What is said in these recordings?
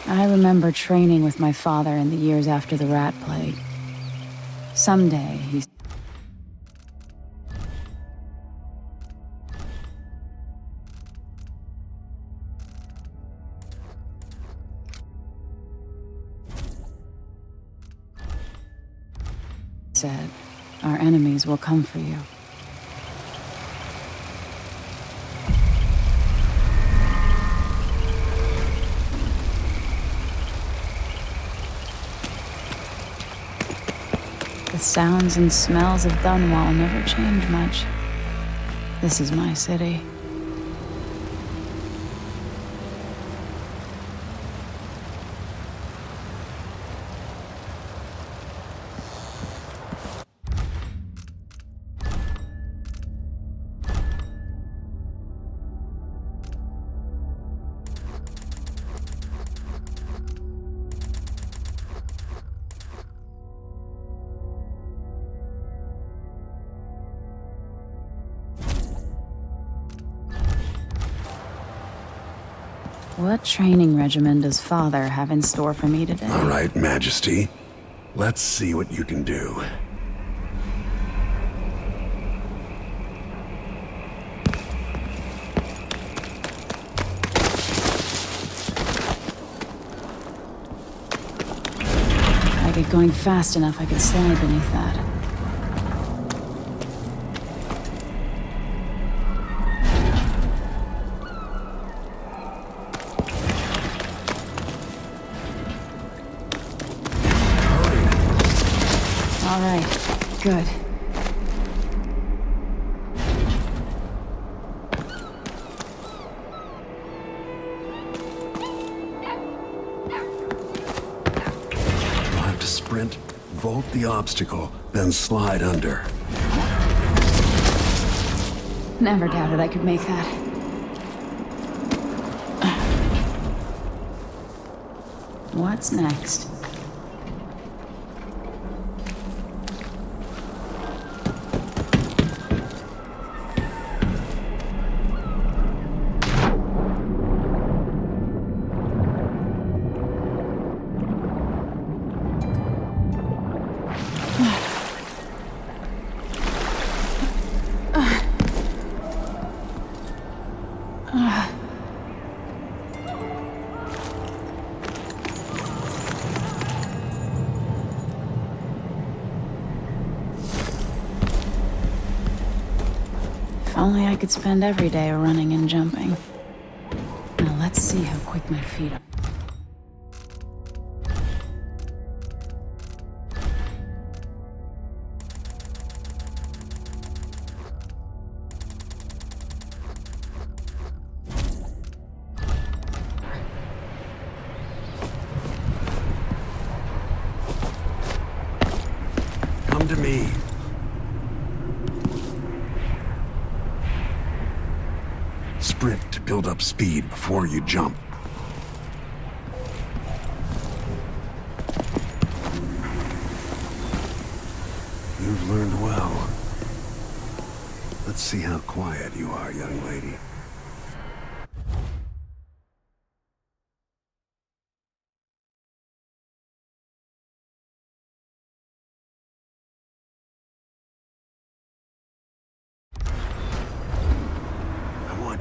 I remember training with my father in the years after the rat plague. Someday, he said, our enemies will come for you. The sounds and smells of Dunwall never change much. This is my city. What training regimen does Father have in store for me today? All right, Majesty. Let's see what you can do. If I get going fast enough, I could slide beneath that. All right, good. You'll have to sprint, vault the obstacle, then slide under. Never doubted I could make that. What's next? If only I could spend every day running and jumping. Now let's see how quick my feet are. Come to me. Sprint to build up speed before you jump. You've learned well. Let's see how quiet you are, young lady.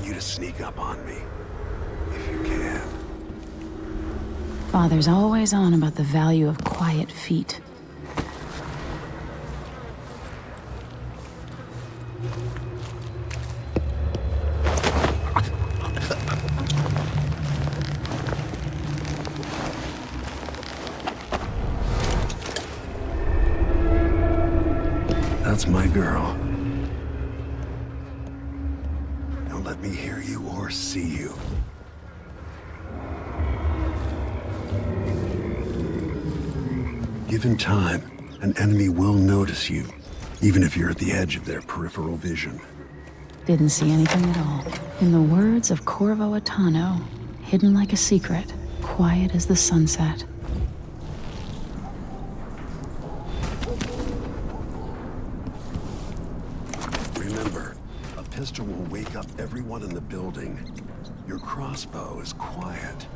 You to sneak up on me, if you can. Father's always on about the value of quiet feet. That's my girl. me hear you or see you. Given time, an enemy will notice you, even if you're at the edge of their peripheral vision. Didn't see anything at all. In the words of Corvo, hidden like a secret, quiet as the sunset. Remember, a pistol will wake up everyone in the building. Your crossbow is quiet.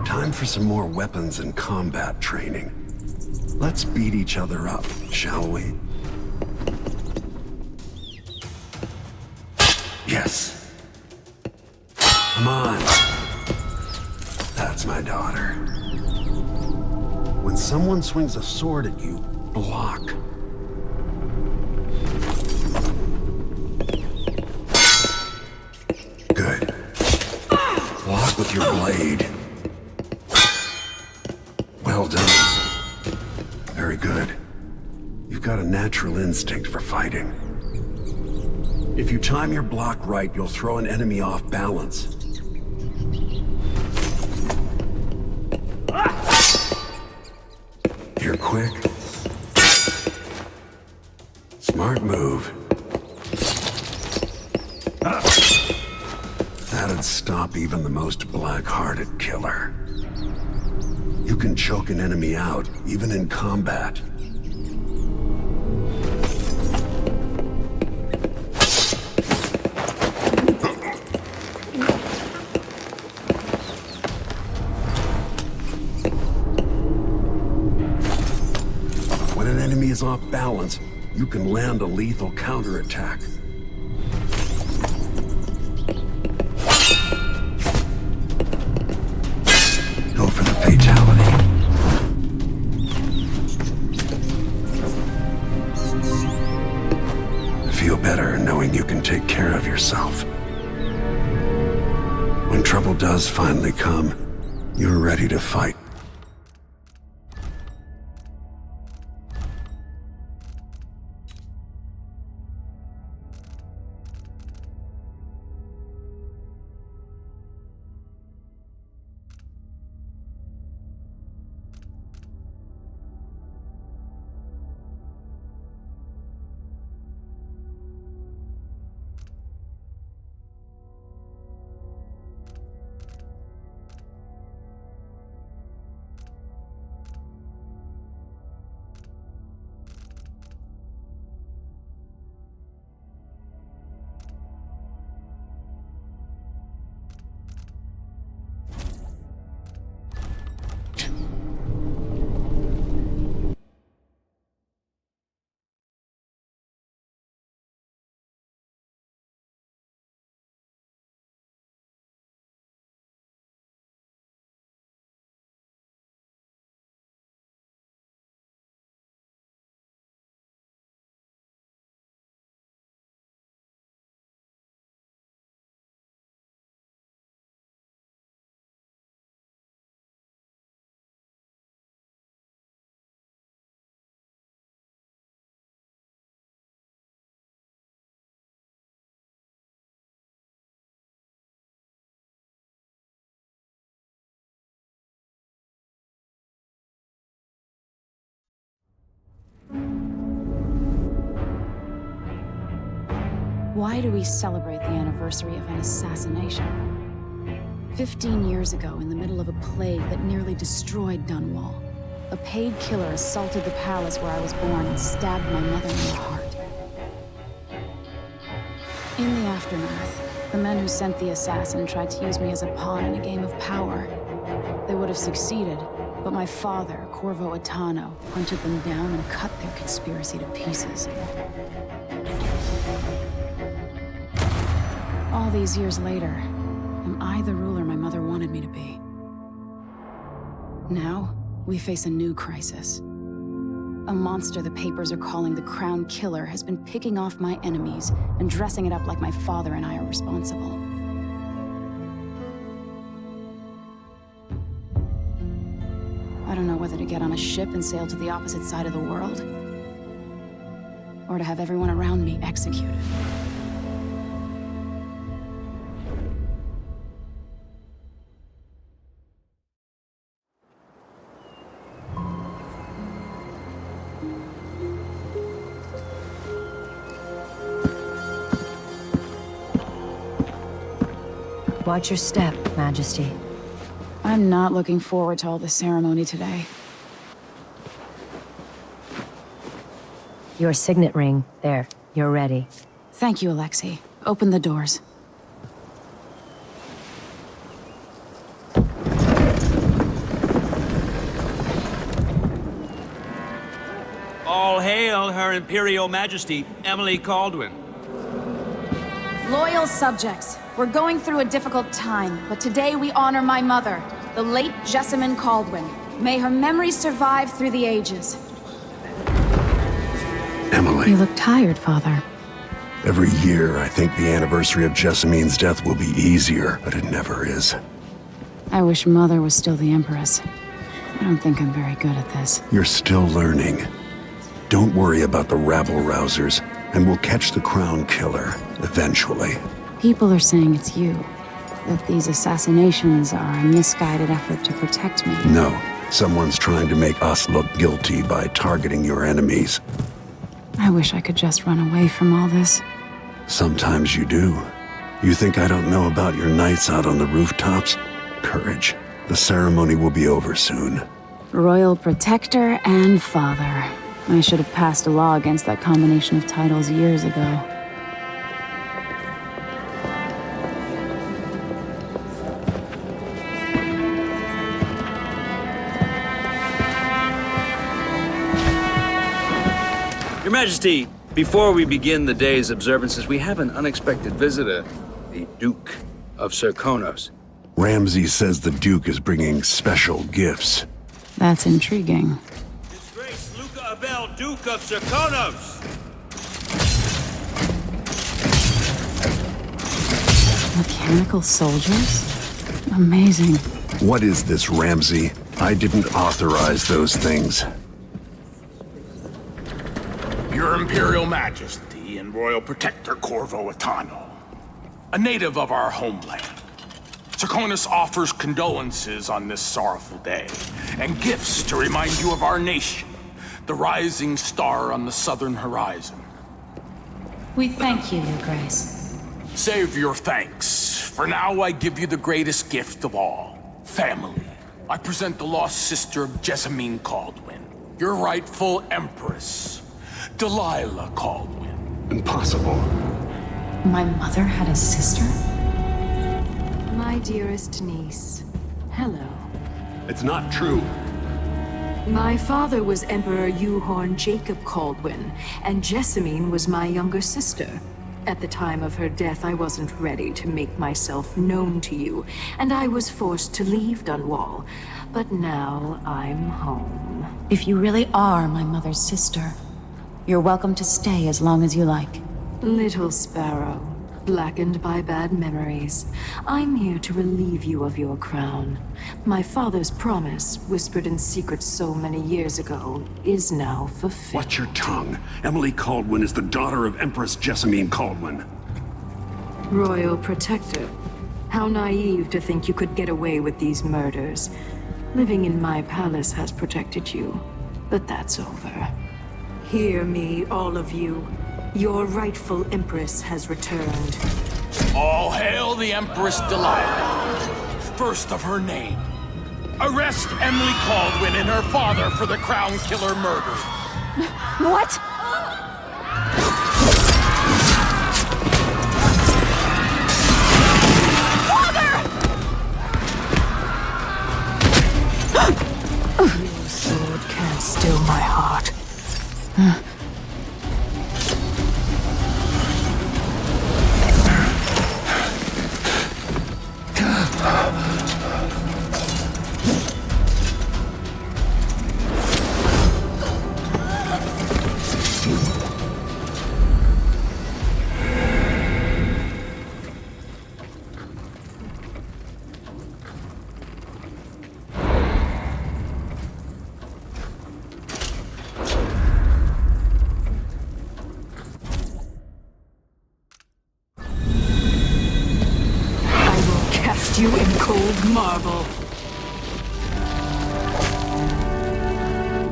Time for some more weapons and combat training. Let's beat each other up, shall we? Yes. Come on. That's my daughter. When someone swings a sword at you, block. Good. Block with your blade. Well done. Very good. You've got a natural instinct for fighting. If you time your block right, you'll throw an enemy off balance. You're quick. Smart move. That'd stop even the most black-hearted killer. You can choke an enemy out, even in combat. When an enemy is off balance, you can land a lethal counterattack. Go for the fatality. Feel better knowing you can take care of yourself. When trouble does finally come, you're ready to fight. Why do we celebrate the anniversary of an assassination? 15 years ago, in the middle of a plague that nearly destroyed Dunwall, a paid killer assaulted the palace where I was born and stabbed my mother in the heart. In the aftermath, the men who sent the assassin tried to use me as a pawn in a game of power. They would have succeeded, But my father, Corvo, hunted them down and cut their conspiracy to pieces. All these years later, am I the ruler my mother wanted me to be? Now, we face a new crisis. A monster the papers are calling the Crown Killer has been picking off my enemies and dressing it up like my father and I are responsible. I don't know whether to get on a ship and sail to the opposite side of the world, or to have everyone around me executed. Watch your step, Majesty. I'm not looking forward to all the ceremony today. Your signet ring. There. You're ready. Thank you, Alexei. Open the doors. All hail Her Imperial Majesty, Emily Caldwin. Loyal subjects, we're going through a difficult time, but today we honor my mother, the late Jessamine Caldwin. May her memory survive through the ages. Emily. You look tired, Father. Every year, I think the anniversary of Jessamine's death will be easier, but it never is. I wish Mother was still the Empress. I don't think I'm very good at this. You're still learning. Don't worry about the rabble-rousers, and we'll catch the Crown Killer, eventually. People are saying it's you. That these assassinations are a misguided effort to protect me. No, someone's trying to make us look guilty by targeting your enemies. I wish I could just run away from all this. Sometimes you do. You think I don't know about your nights out on the rooftops? Courage. The ceremony will be over soon. Royal Protector and Father. I should have passed a law against that combination of titles years ago. Your Majesty, before we begin the day's observances, we have an unexpected visitor, the Duke of Serkonos. Ramsay says the Duke is bringing special gifts. That's intriguing. His Grace Luca Abel, Duke of Serkonos! Mechanical soldiers? Amazing. What is this, Ramsay? I didn't authorize those things. Your Imperial Majesty and Royal Protector Corvo, a native of our homeland. Serkonos offers condolences on this sorrowful day, and gifts to remind you of our nation, the rising star on the southern horizon. We thank you, Your Grace. Save your thanks. For now, I give you the greatest gift of all, family. I present the lost sister of Jessamine Caldwin, your rightful Empress, Delilah Caldwin. Impossible. My mother had a sister? My dearest niece, hello. It's not true. My father was Emperor Yuhorn Jacob Caldwin, and Jessamine was my younger sister. At the time of her death, I wasn't ready to make myself known to you, and I was forced to leave Dunwall. But now I'm home. If you really are my mother's sister, you're welcome to stay as long as you like. Little sparrow, blackened by bad memories, I'm here to relieve you of your crown. My father's promise, whispered in secret so many years ago, is now fulfilled. Watch your tongue. Emily Caldwin is the daughter of Empress Jessamine Caldwin. Royal Protector, how naive to think you could get away with these murders. Living in my palace has protected you, but that's over. Hear me, all of you. Your rightful Empress has returned. All hail the Empress Delilah, first of her name. Arrest Emily Caldwin and her father for the Crown Killer murder. What? Your sword can't still my heart. You in cold marble.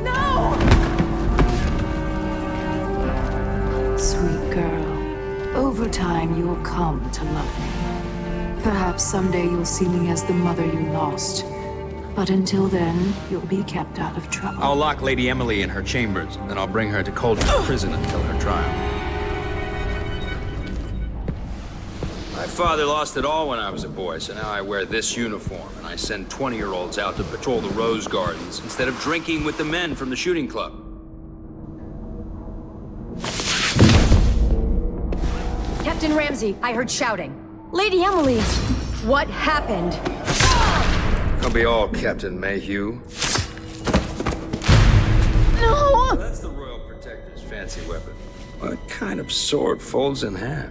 No! Sweet girl, over time you'll come to love me. Perhaps someday you'll see me as the mother you lost. But until then, you'll be kept out of trouble. I'll lock Lady Emily in her chambers, then I'll bring her to Cold's prison until her trial. My father lost it all when I was a boy, so now I wear this uniform, and I send 20-year-olds out to patrol the rose gardens instead of drinking with the men from the shooting club. Captain Ramsey, I heard shouting. Lady Emily, what happened? I'll be all Captain Mayhew. No! That's the Royal Protector's fancy weapon. What kind of sword folds in half?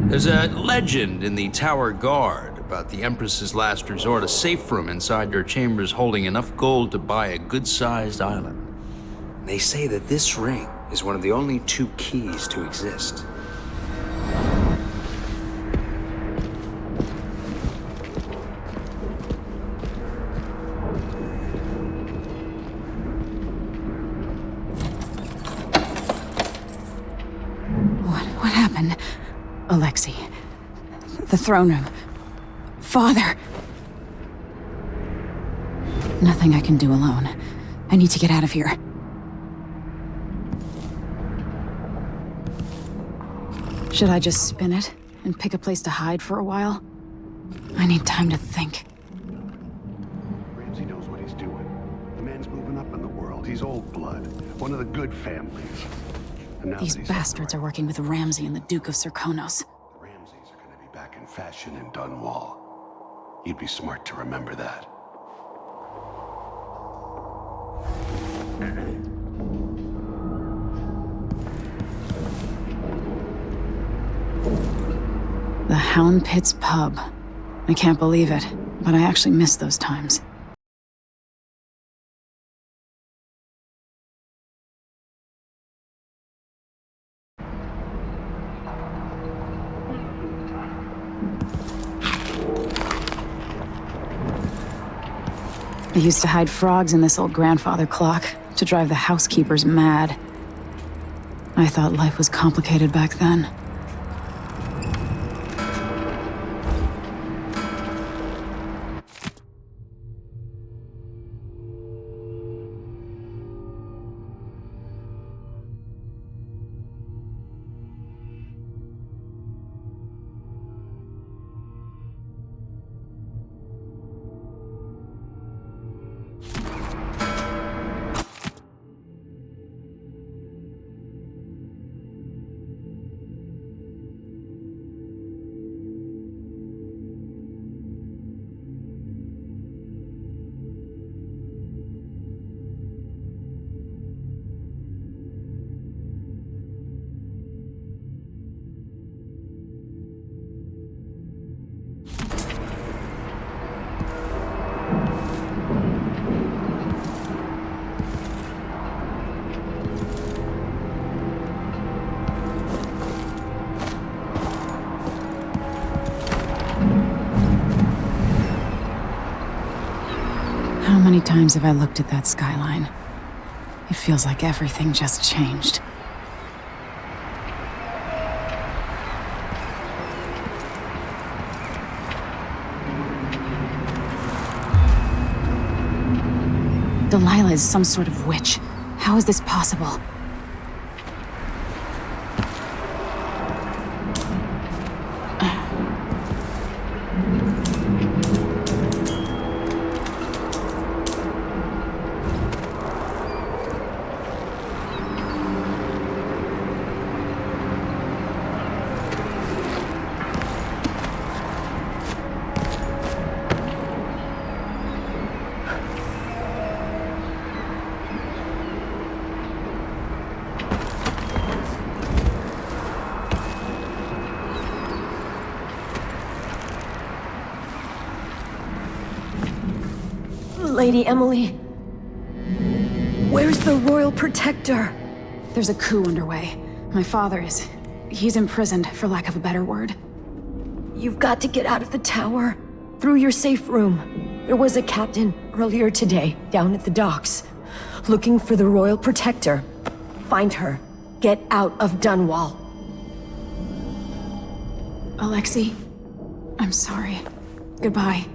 There's a legend in the Tower Guard about the Empress's last resort, a safe room inside her chambers holding enough gold to buy a good-sized island. They say that this ring is one of the only 2 keys to exist. What happened? Alexei. The throne room. Father. Nothing I can do alone. I need to get out of here. Should I just spin it and pick a place to hide for a while? I need time to think. Ramsey knows what he's doing. The man's moving up in the world. He's old blood. One of the good families. And now These that he's bastards are working with Ramsey and the Duke of Serkonos. The Ramseys are going to be back in fashion in Dunwall. You'd be smart to remember that. The Hound Pit's pub. I can't believe it, but I actually miss those times. I used to hide frogs in this old grandfather clock to drive the housekeepers mad. I thought life was complicated back then. How many times have I looked at that skyline? It feels like everything just changed. Delilah is some sort of witch. How is this possible? Lady Emily, where's the Royal Protector? There's a coup underway. My father is... he's imprisoned, for lack of a better word. You've got to get out of the tower. Through your safe room. There was a captain earlier today, down at the docks, looking for the Royal Protector. Find her. Get out of Dunwall. Alexei, I'm sorry. Goodbye.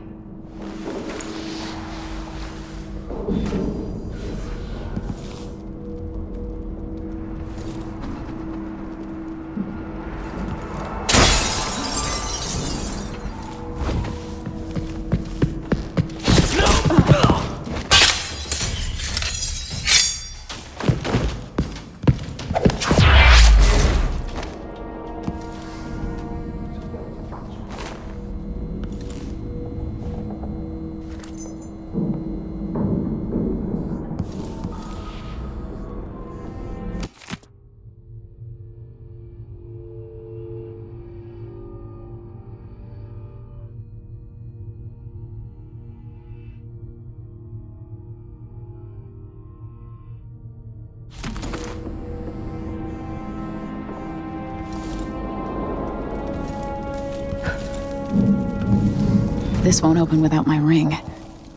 This won't open without my ring.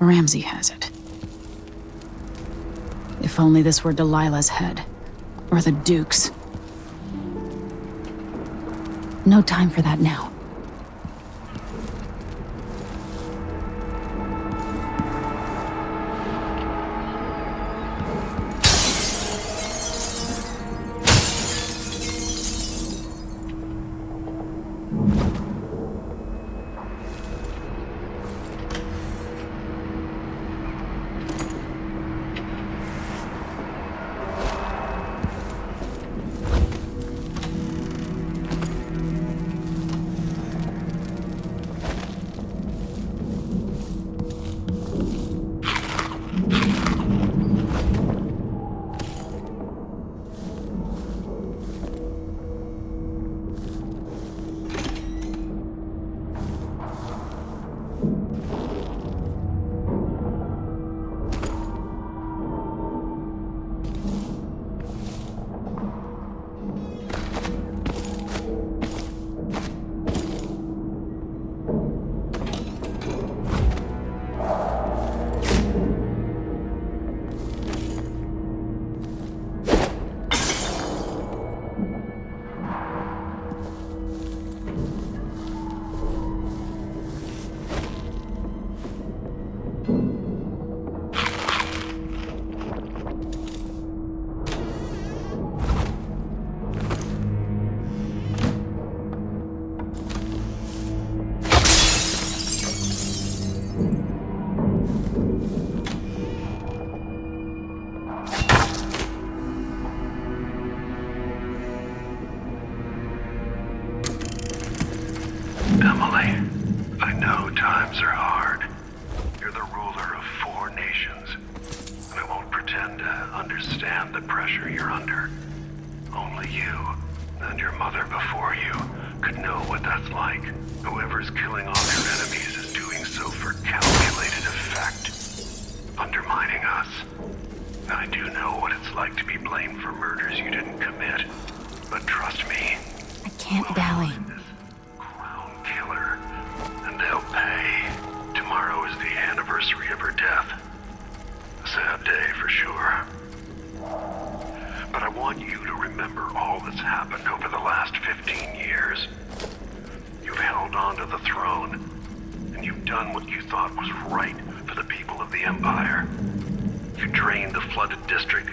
Ramsey has it. If only this were Delilah's head. Or the Duke's. No time for that now. Emily, I know times are hard. You're the ruler of 4 nations, and I won't pretend to understand the pressure you're under. Only you, and your mother before you, could know what that's like. Whoever's killing all your enemies is doing so for calculated effect, undermining us. I do know what it's like to be blamed for murders you didn't commit, but trust me, I can't dally. Killer, and they'll pay. Tomorrow is the anniversary of her death. A sad day for sure. But I want you to remember all that's happened over the last 15 years. You've held on to the throne, and you've done what you thought was right for the people of the Empire. You drained the flooded district,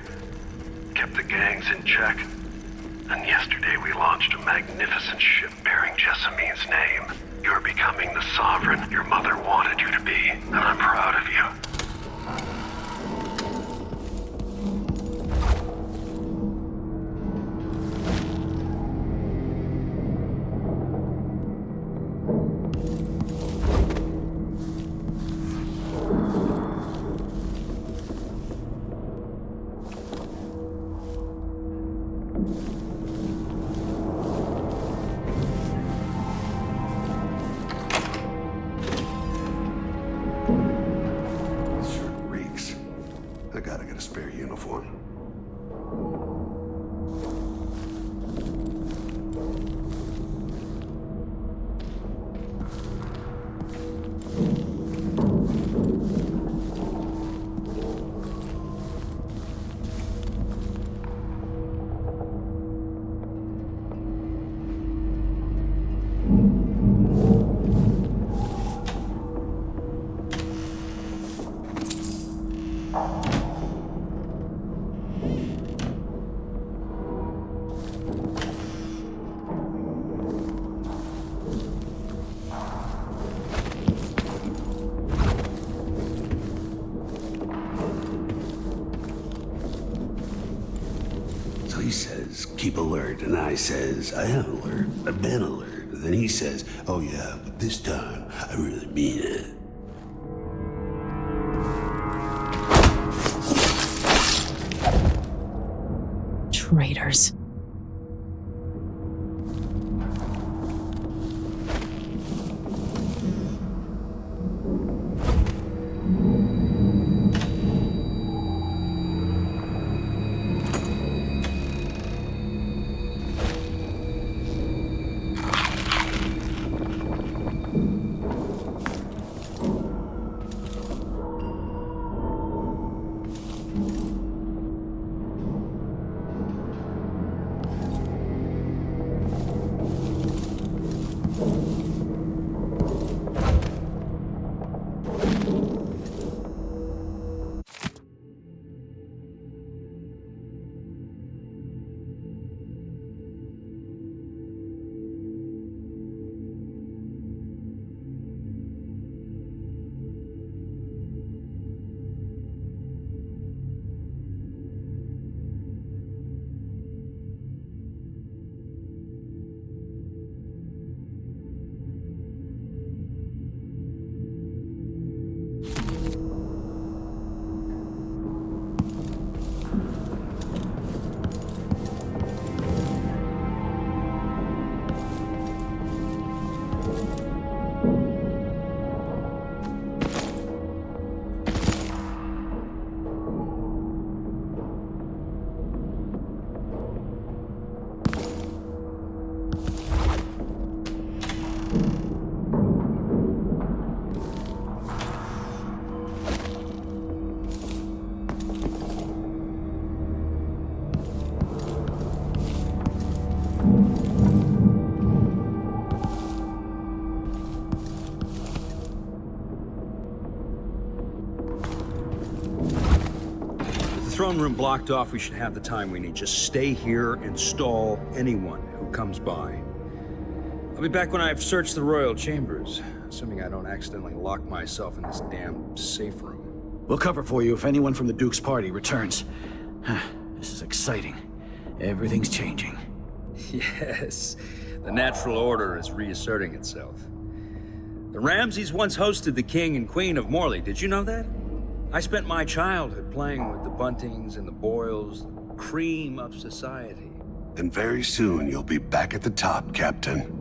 kept the gangs in check, and yesterday we launched a magnificent ship bearing Jessamine's name. You're becoming the sovereign your mother wanted you to be, and I'm proud of you. I gotta get a spare uniform. He says, keep alert, and I says, I am alert, I've been alert. And then he says, oh yeah, but this time, I really mean it. Traitors. Throne room blocked off, we should have the time we need. Just stay here and stall anyone who comes by. I'll be back when I've searched the royal chambers, assuming I don't accidentally lock myself in this damn safe room. We'll cover for you if anyone from the Duke's party returns. This is exciting. Everything's changing. Yes, the natural order is reasserting itself. The Ramseys once hosted the king and queen of Morley. Did you know that? I spent my childhood playing with the Buntings and the Boyles, the cream of society. And very soon you'll be back at the top, Captain.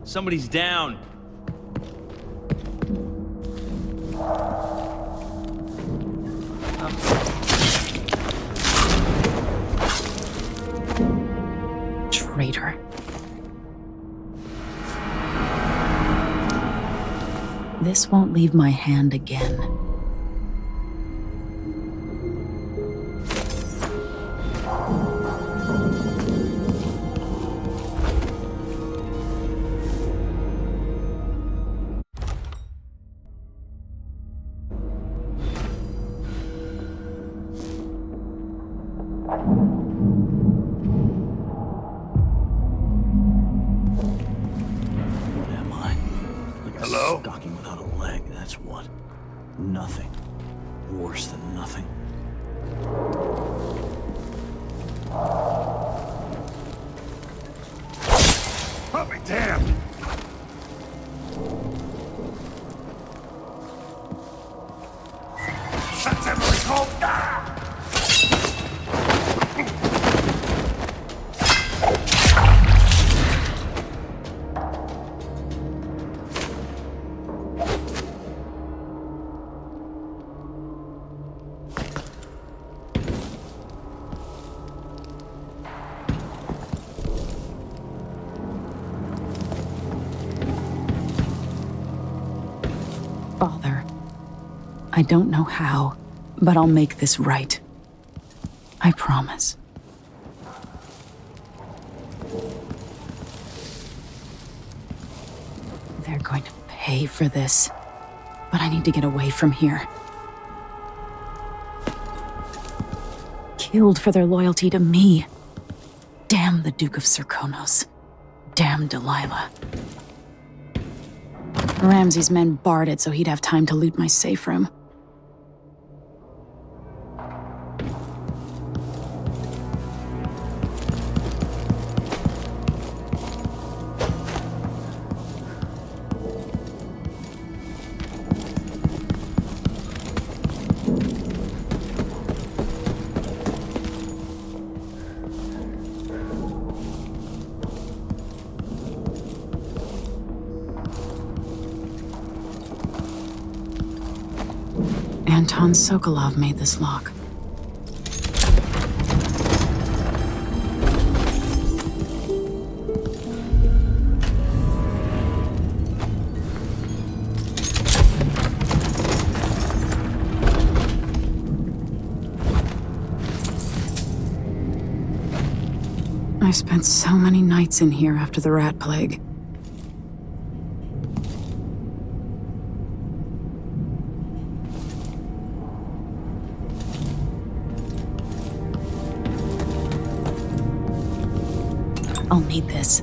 Somebody's down. traitor. This won't leave my hand again. Hello? Stocking without a leg, that's what. Nothing. Worse than nothing. I'll be damned! That's Emily called. Father, I don't know how, but I'll make this right. I promise. They're going to pay for this, but I need to get away from here. Killed for their loyalty to me. Damn the Duke of Serkonos. Damn Delilah. Ramsey's men barred it so he'd have time to loot my safe room. Anton Sokolov made this lock. I spent so many nights in here after the rat plague. I'll need this.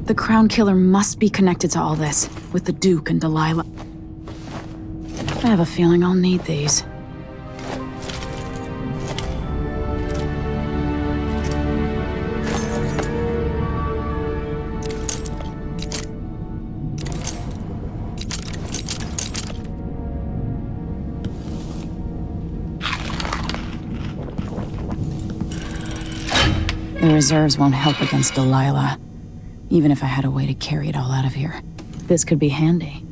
The Crown Killer must be connected to all this, with the Duke and Delilah. I have a feeling I'll need these. The reserves won't help against Delilah, even if I had a way to carry it all out of here. This could be handy.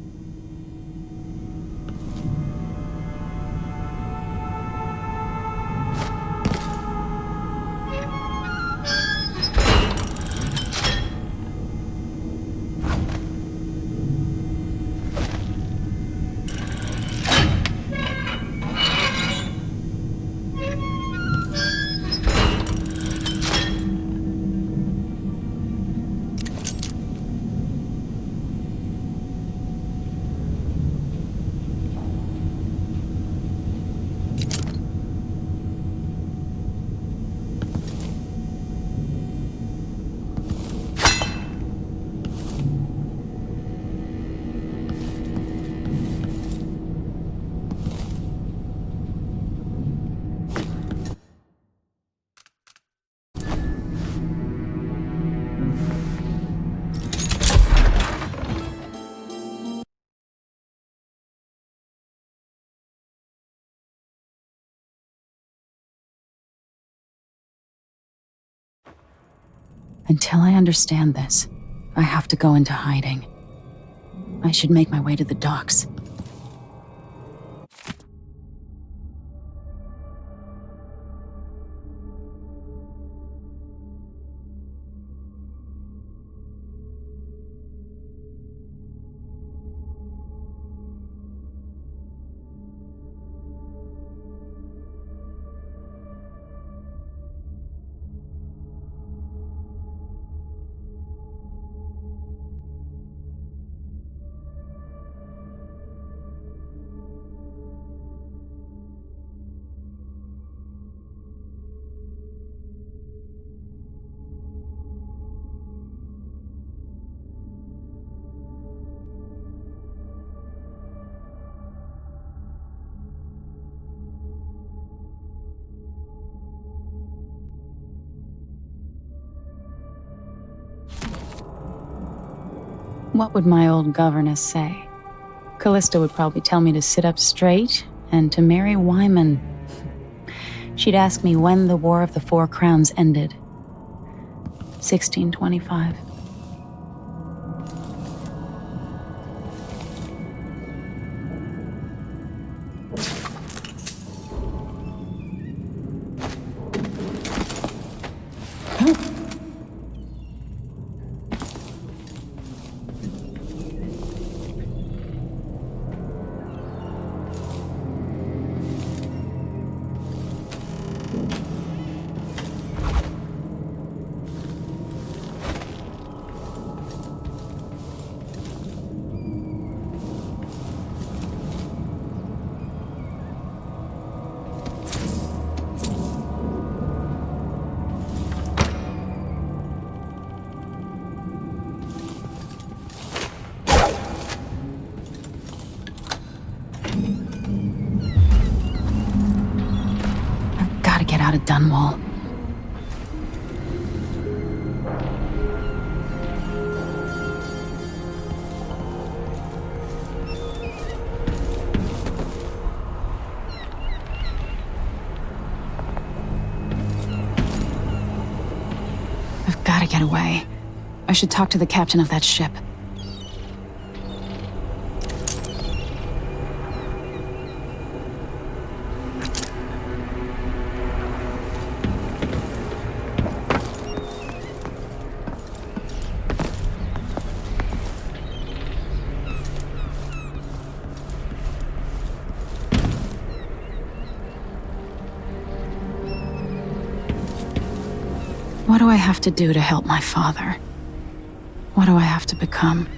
Until I understand this, I have to go into hiding. I should make my way to the docks. What would my old governess say? Callista would probably tell me to sit up straight and to marry Wyman. She'd ask me when the War of the Four Crowns ended. 1625. Out of Dunwall. I've got to get away. I should talk to the captain of that ship. What do I have to do to help my father? What do I have to become?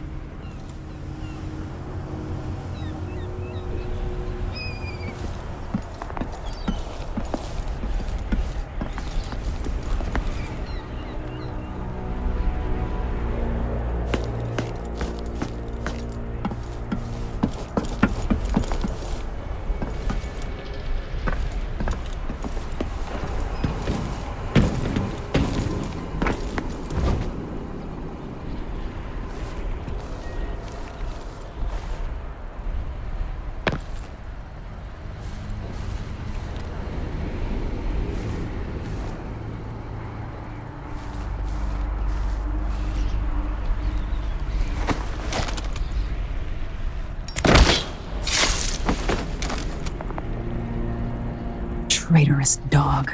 traitorous dog.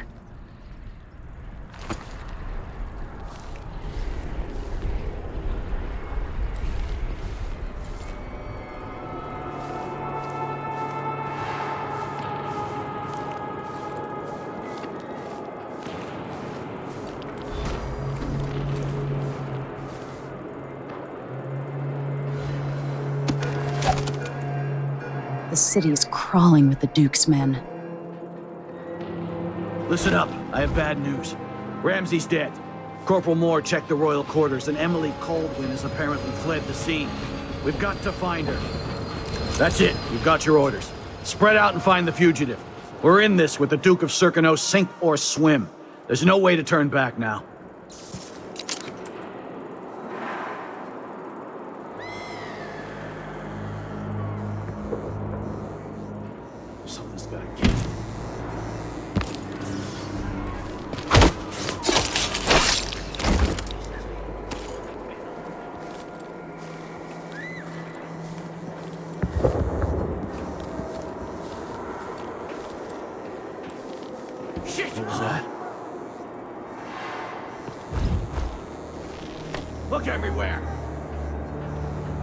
The city is crawling with the Duke's men. Listen up, I have bad news. Ramsey's dead. Corporal Moore checked the royal quarters, and Emily Caldwin has apparently fled the scene. We've got to find her. That's it, you've got your orders. Spread out and find the fugitive. We're in this with the Duke of Circano, sink or swim. There's no way to turn back now. Something's gotta give. Shit! What was that? Look everywhere!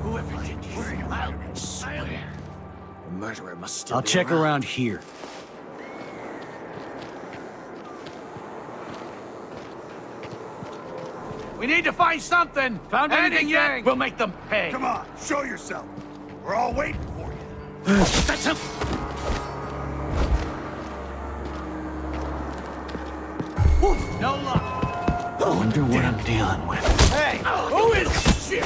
Whoever did this, I swear. The murderer must still I'll check around here. We need to find something! Found anything yet? We'll make them pay. Come on, show yourself. We're all waiting for you. That's him! No luck. I wonder what I'm dealing with. Hey! Who is this shit?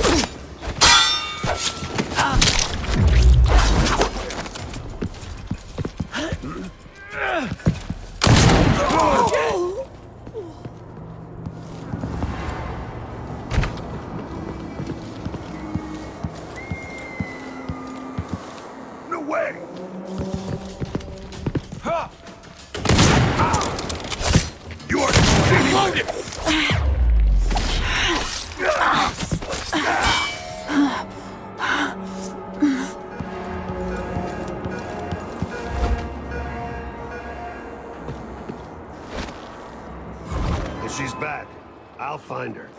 No way! You are reloaded! If she's bad, I'll find her.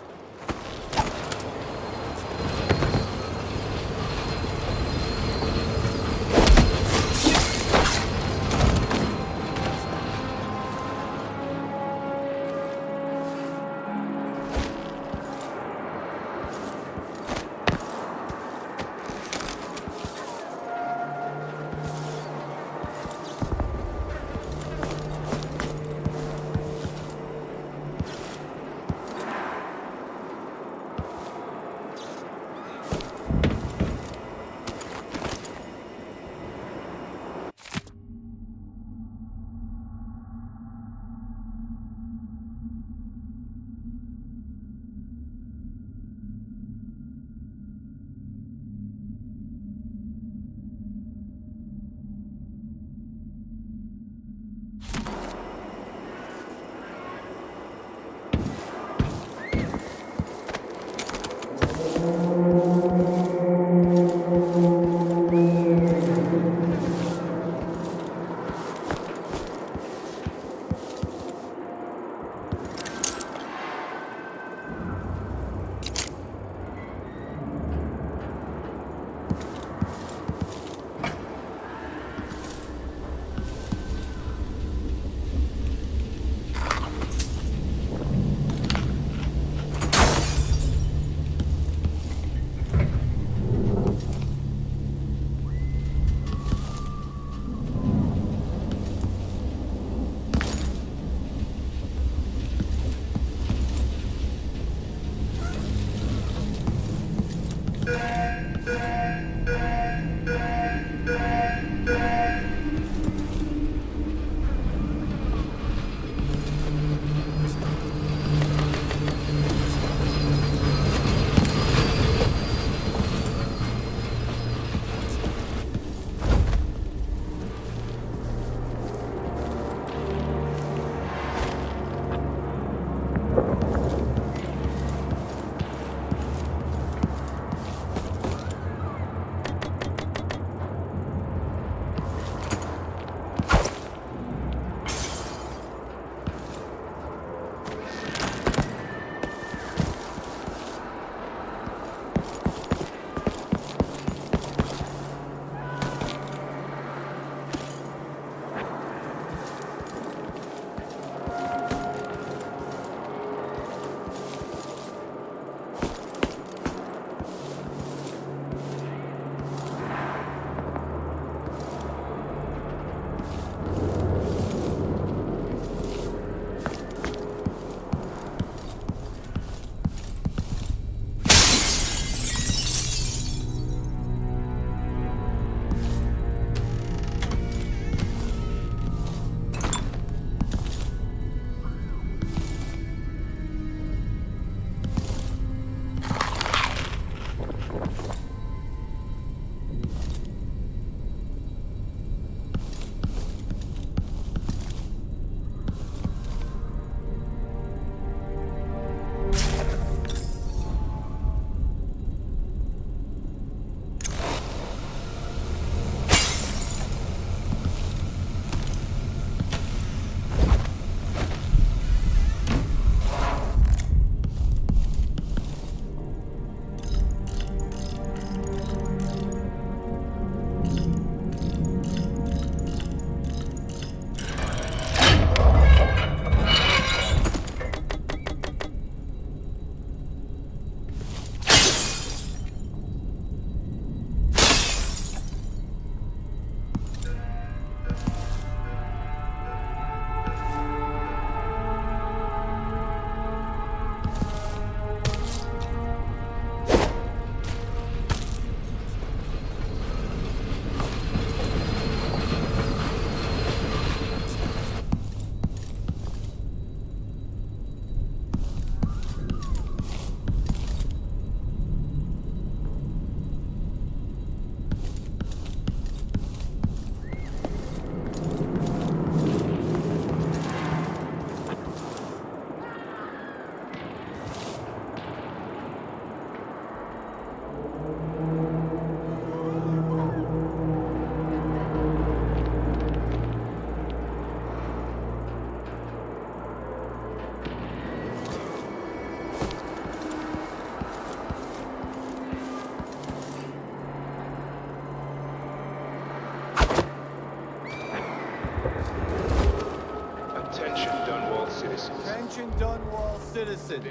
Attention Dunwall citizens.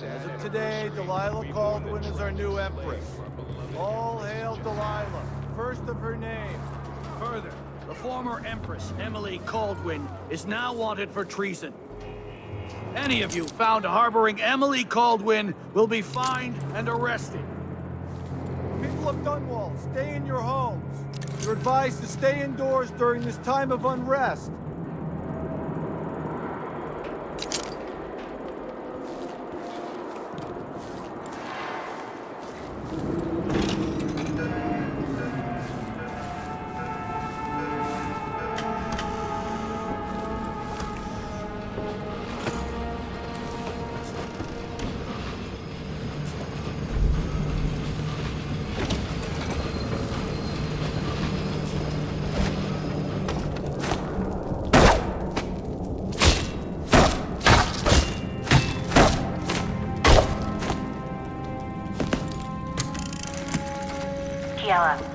As of today, Delilah Caldwin is our new empress. All hail Delilah, first of her name. Further, the former Empress, Emily Caldwin, is now wanted for treason. Any of you found harboring Emily Caldwin will be fined and arrested. People of Dunwall, stay in your homes. You're advised to stay indoors during this time of unrest.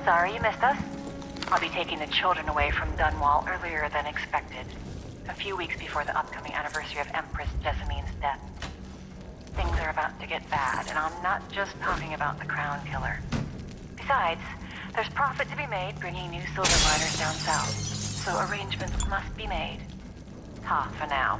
Sorry you missed us. I'll be taking the children away from Dunwall earlier than expected. A few weeks before the upcoming anniversary of Empress Jessamine's death. Things are about to get bad, and I'm not just talking about the Crown Killer. Besides, there's profit to be made bringing new silver miners down south, so arrangements must be made. Ta for now.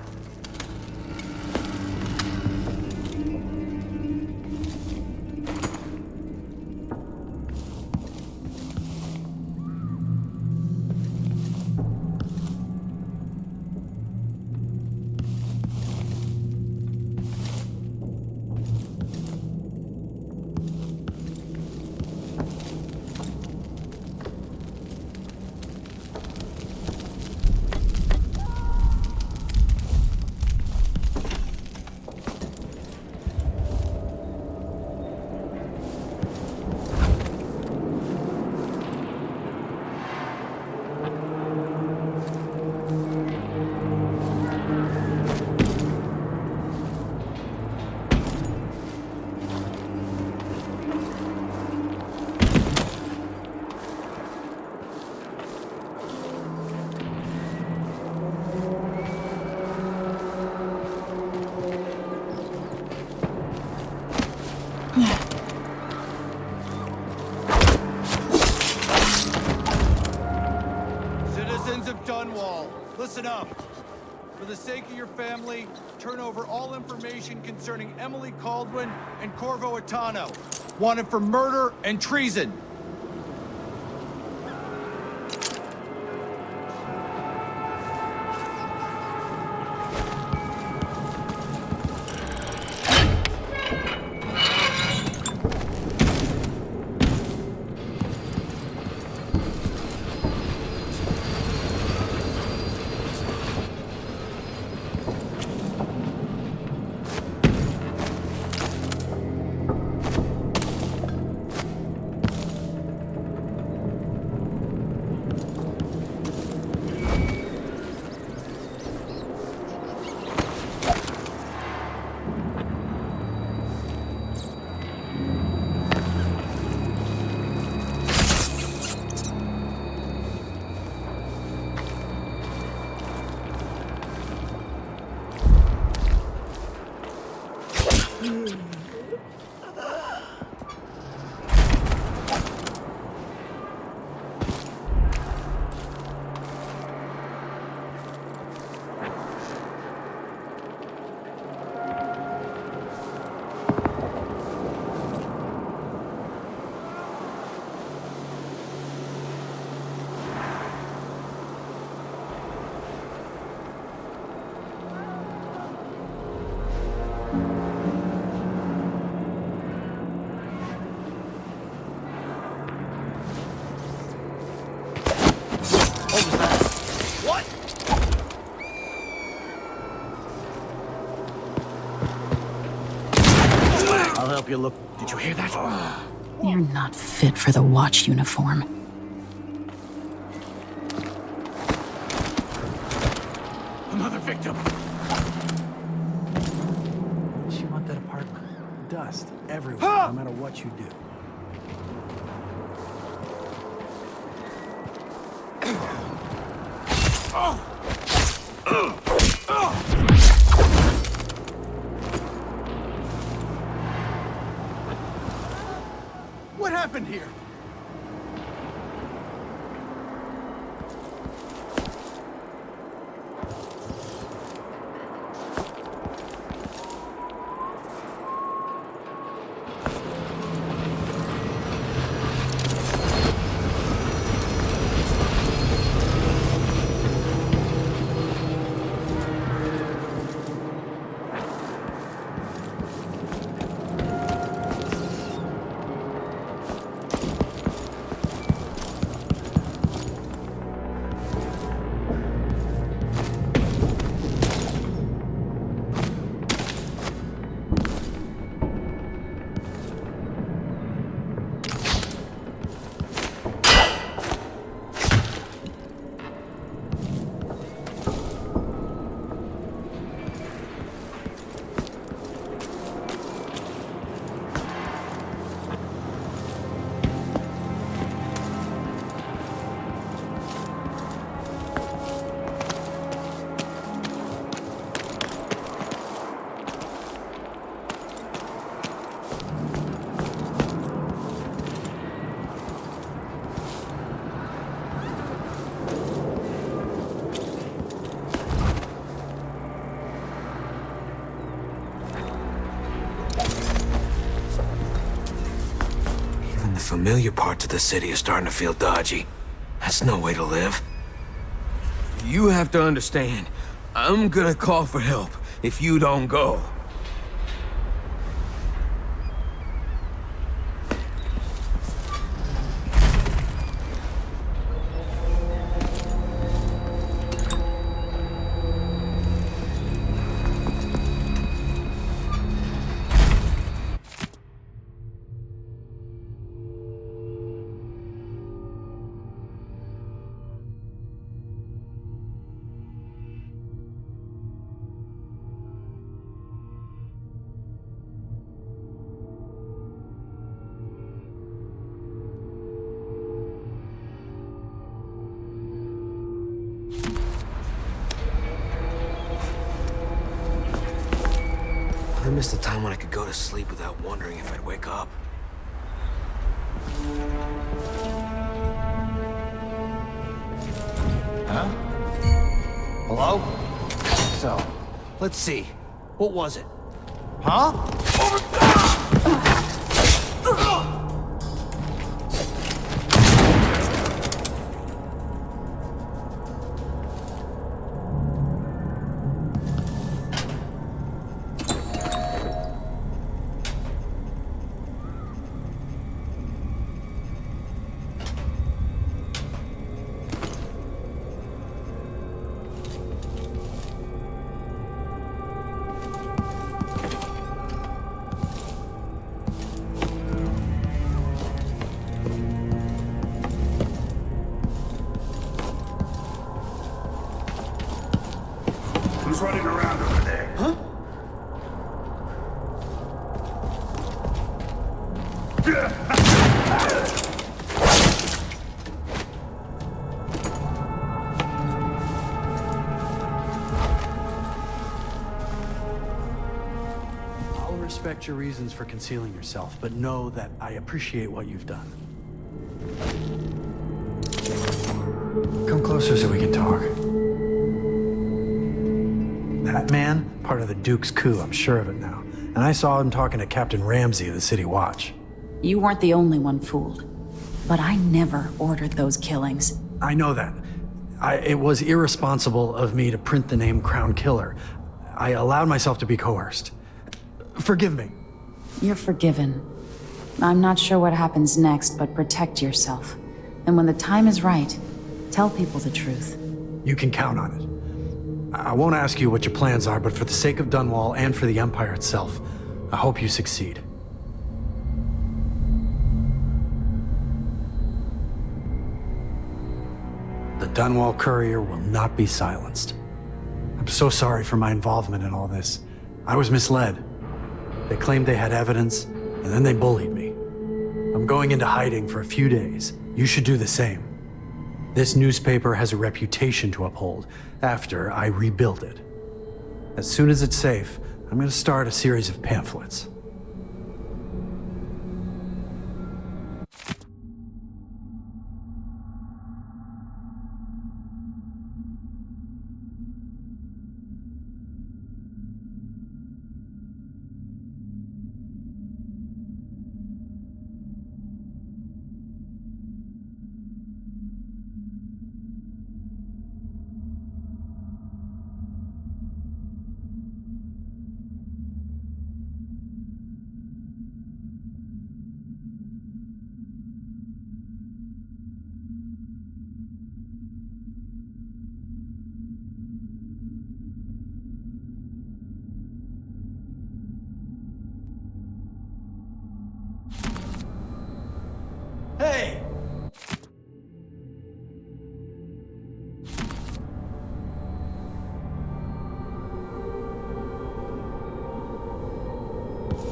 Dunwall, listen up. For the sake of your family, turn over all information concerning Emily Caldwin and Corvo Atano, wanted for murder and treason. I'll help you look. Did you hear that? You're not fit for the watch uniform. Another victim. She want that apartment. Dust everywhere, no matter what you do. happened here? The familiar parts of the city are starting to feel dodgy. That's no way to live. You have to understand, I'm gonna call for help if you don't go. I missed the time when I could go to sleep without wondering if I'd wake up. Huh? Hello? So, let's see. What was it? Huh? Who's running around over there? Huh? I'll respect your reasons for concealing yourself, but know that I appreciate what you've done. Come closer so we can talk. That man, part of the Duke's coup, I'm sure of it now. And I saw him talking to Captain Ramsey of the City Watch. You weren't the only one fooled. But I never ordered those killings. I know that. It was irresponsible of me to print the name Crown Killer. I allowed myself to be coerced. Forgive me. You're forgiven. I'm not sure what happens next, but protect yourself. And when the time is right, tell people the truth. You can count on it. I won't ask you what your plans are, but for the sake of Dunwall and for the Empire itself, I hope you succeed. The Dunwall courier will not be silenced. I'm so sorry for my involvement in all this. I was misled. They claimed they had evidence, and then they bullied me. I'm going into hiding for a few days. You should do the same. This newspaper has a reputation to uphold after I rebuild it. As soon as it's safe, I'm going to start a series of pamphlets.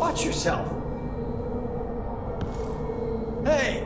Watch yourself! Hey!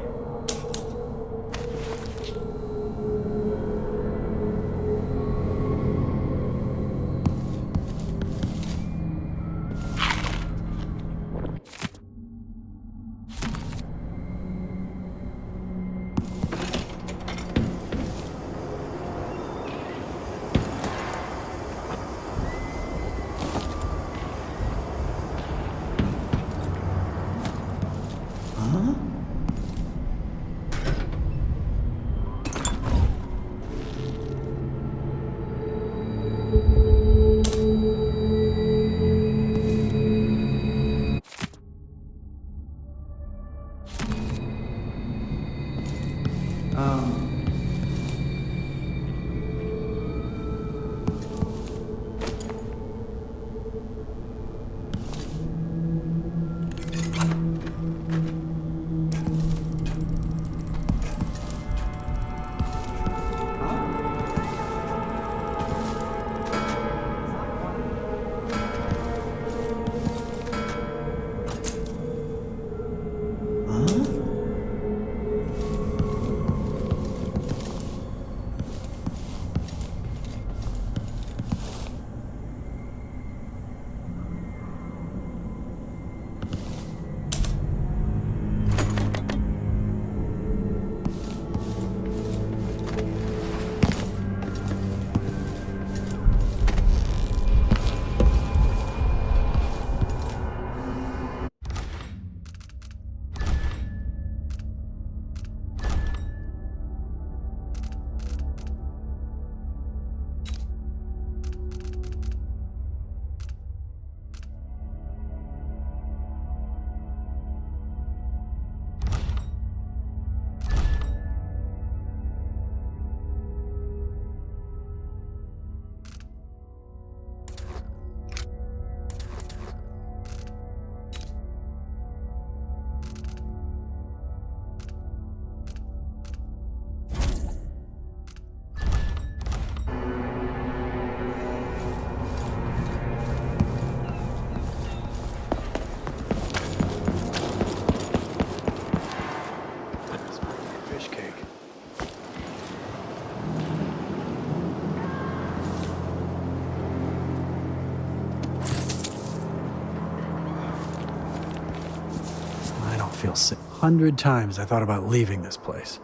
Feel sick. 100 times I thought about leaving this place.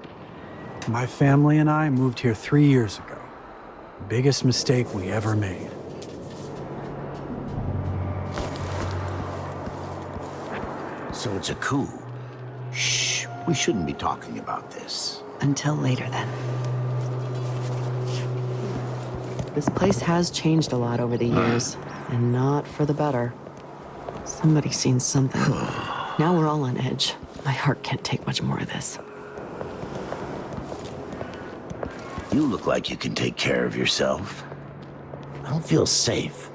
My family and I moved here 3 years ago. Biggest mistake we ever made. So it's a coup. Shh, we shouldn't be talking about this. Until later, then. This place has changed a lot over the years, and not for the better. Somebody's seen something. Now we're all on edge. My heart can't take much more of this. You look like you can take care of yourself. I don't feel safe.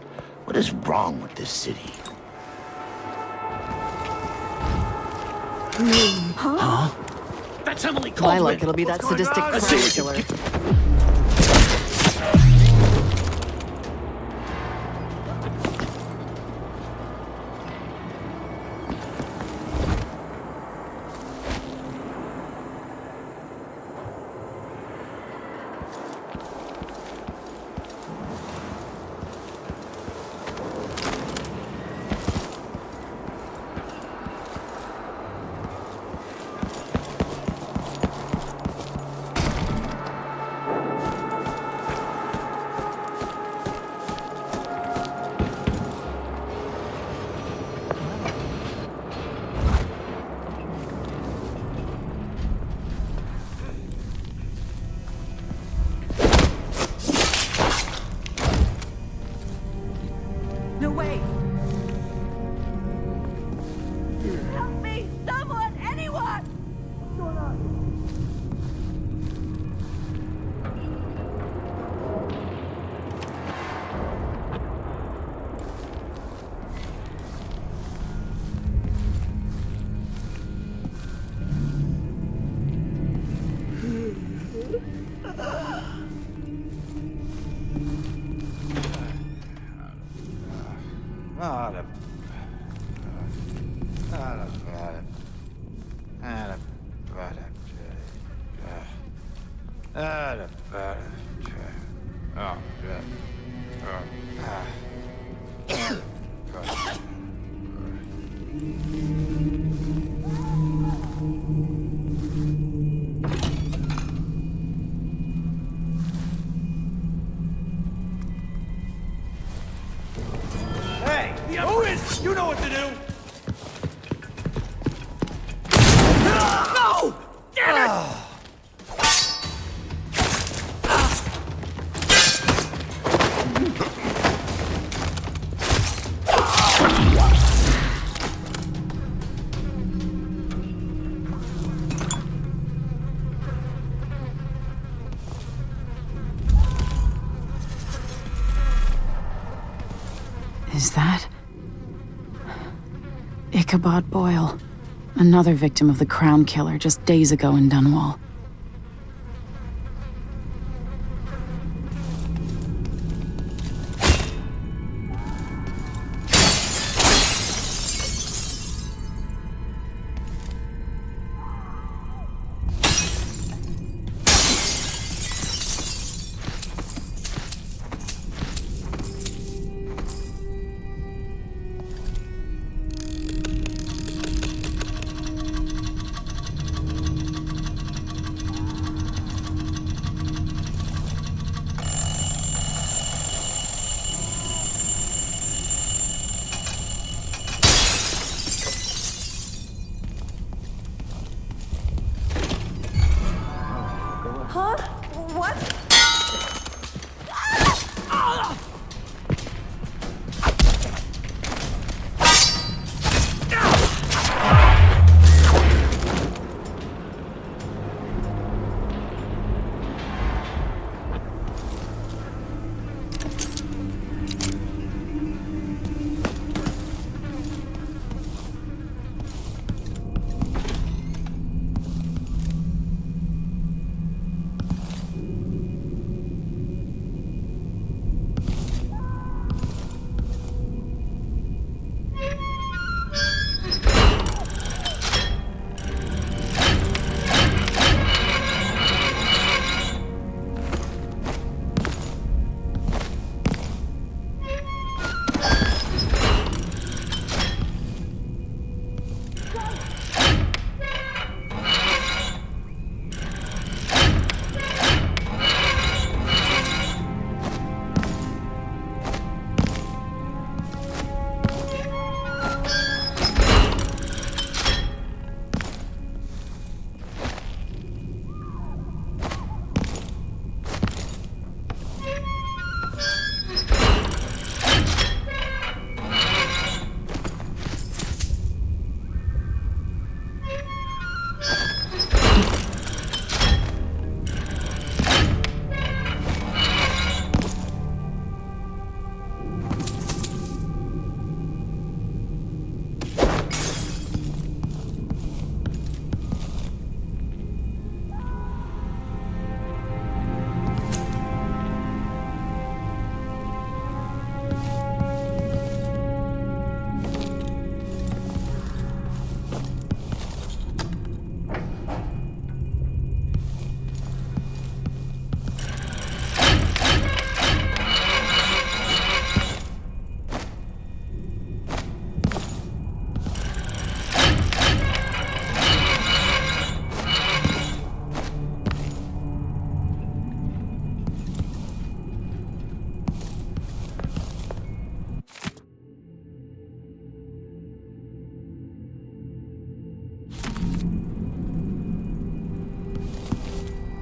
What is wrong with this city? Huh? That's Emily Coleman! My luck, it'll be that sadistic crime killer. No way! Help me! Someone! Anyone! What's going on? Hey, who is? You know what to do. No! Damn it! Is that Ichabod Boyle? Another victim of the Crown Killer just days ago in Dunwall. Huh? What?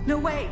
No way!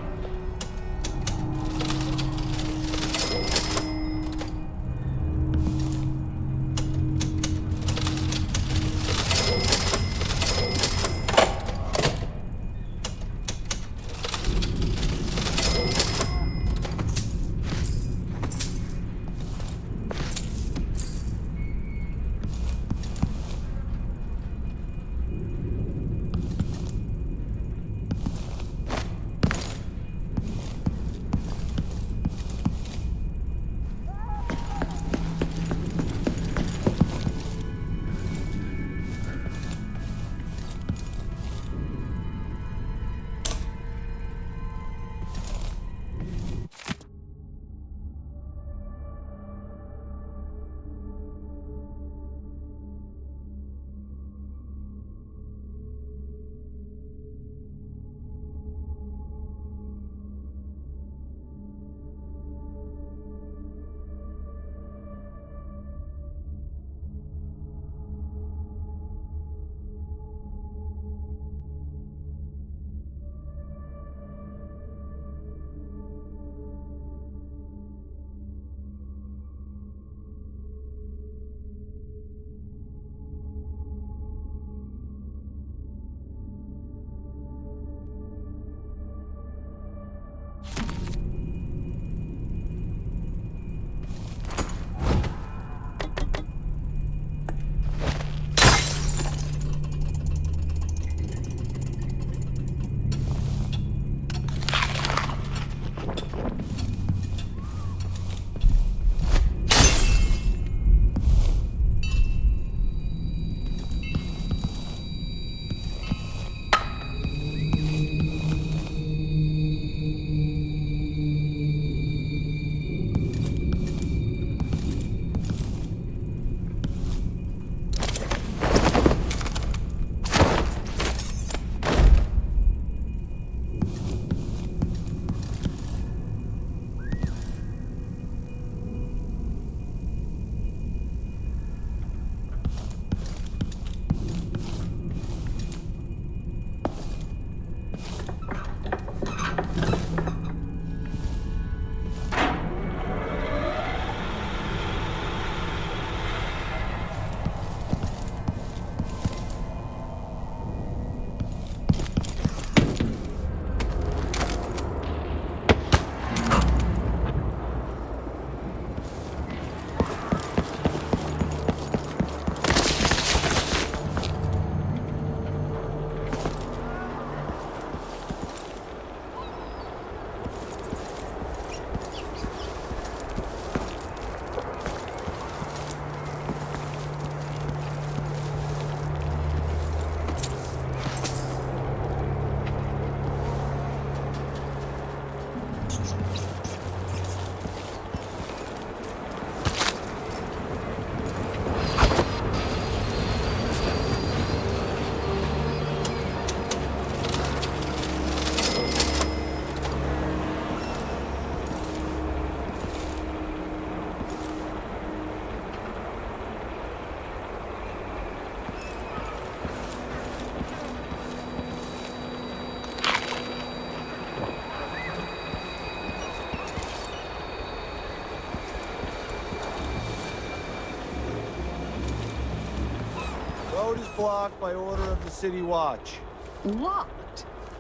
road is blocked by order of the City Watch. What?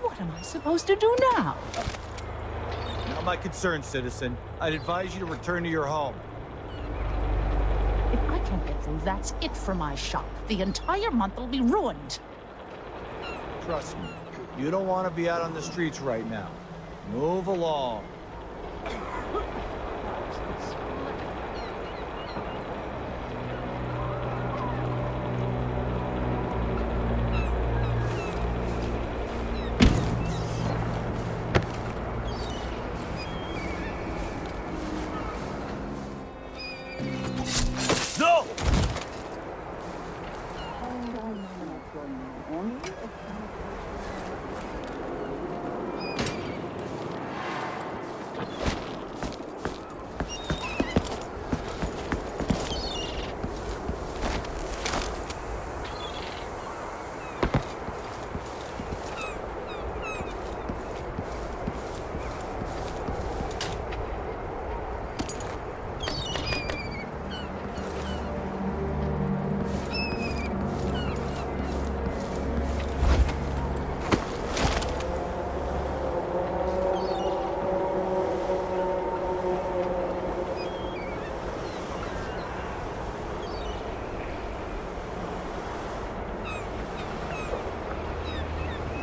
What am I supposed to do now? Not my concern, citizen. I'd advise you to return to your home. If I can't get through, that's it for my shop. The entire month will be ruined. Trust me, you don't want to be out on the streets right now. Move along. No!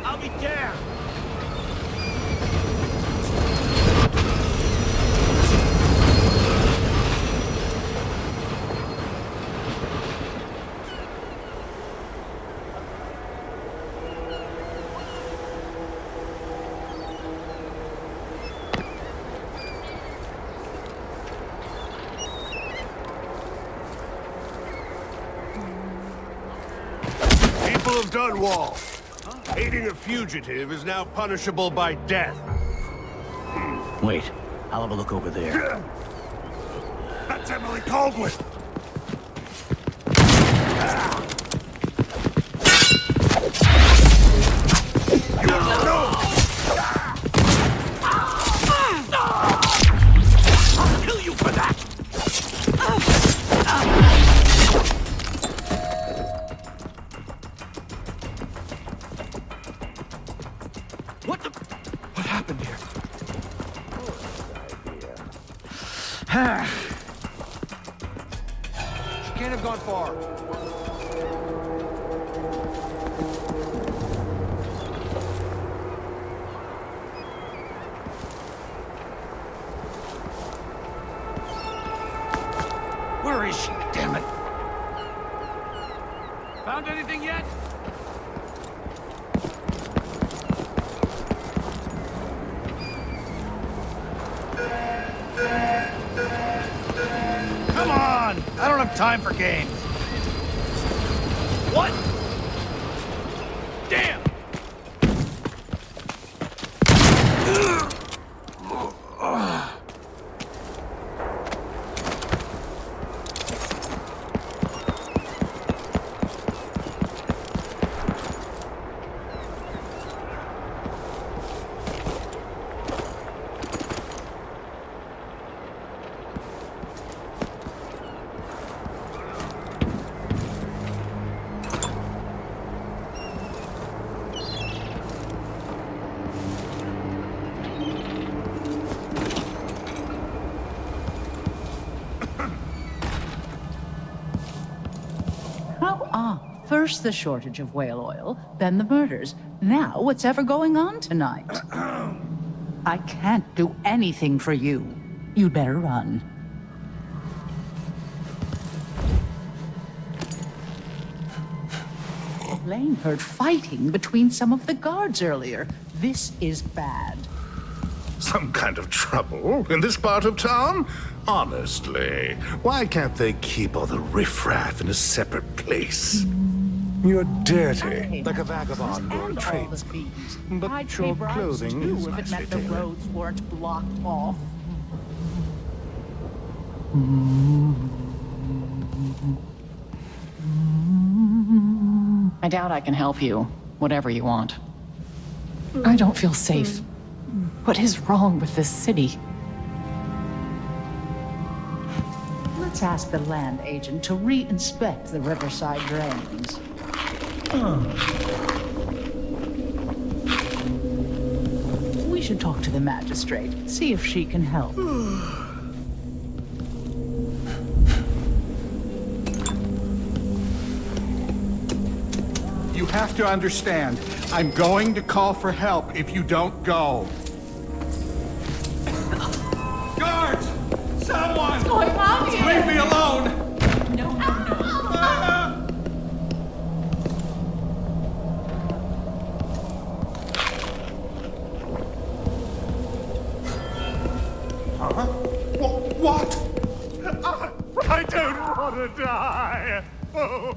I'll be damned! People of Dunwall, aiding a fugitive is now punishable by death. Wait, I'll have a look over there. That's Emily Caldwell! I'll kill you for that! What happened here? She can't have gone far. Where is she? Damn it! Found anything yet? Come on! I don't have time for games. What? Damn! First the shortage of whale oil, then the murders. Now what's ever going on tonight? I can't do anything for you. You'd better run. Lane heard fighting between some of the guards earlier. This is bad. Some kind of trouble in this part of town? Honestly, why can't they keep all the riffraff in a separate place? You're dirty, like a vagabond or a tradesman. But your clothing is if it meant the roads weren't blocked off. I doubt I can help you, whatever you want. I don't feel safe. What is wrong with this city? Let's ask the land agent to re-inspect the riverside drains. We should talk to the magistrate, see if she can help. You have to understand, I'm going to call for help if you don't go. Guards! Someone! What's going on here? Leave me alone! What? I don't want to die. Oh.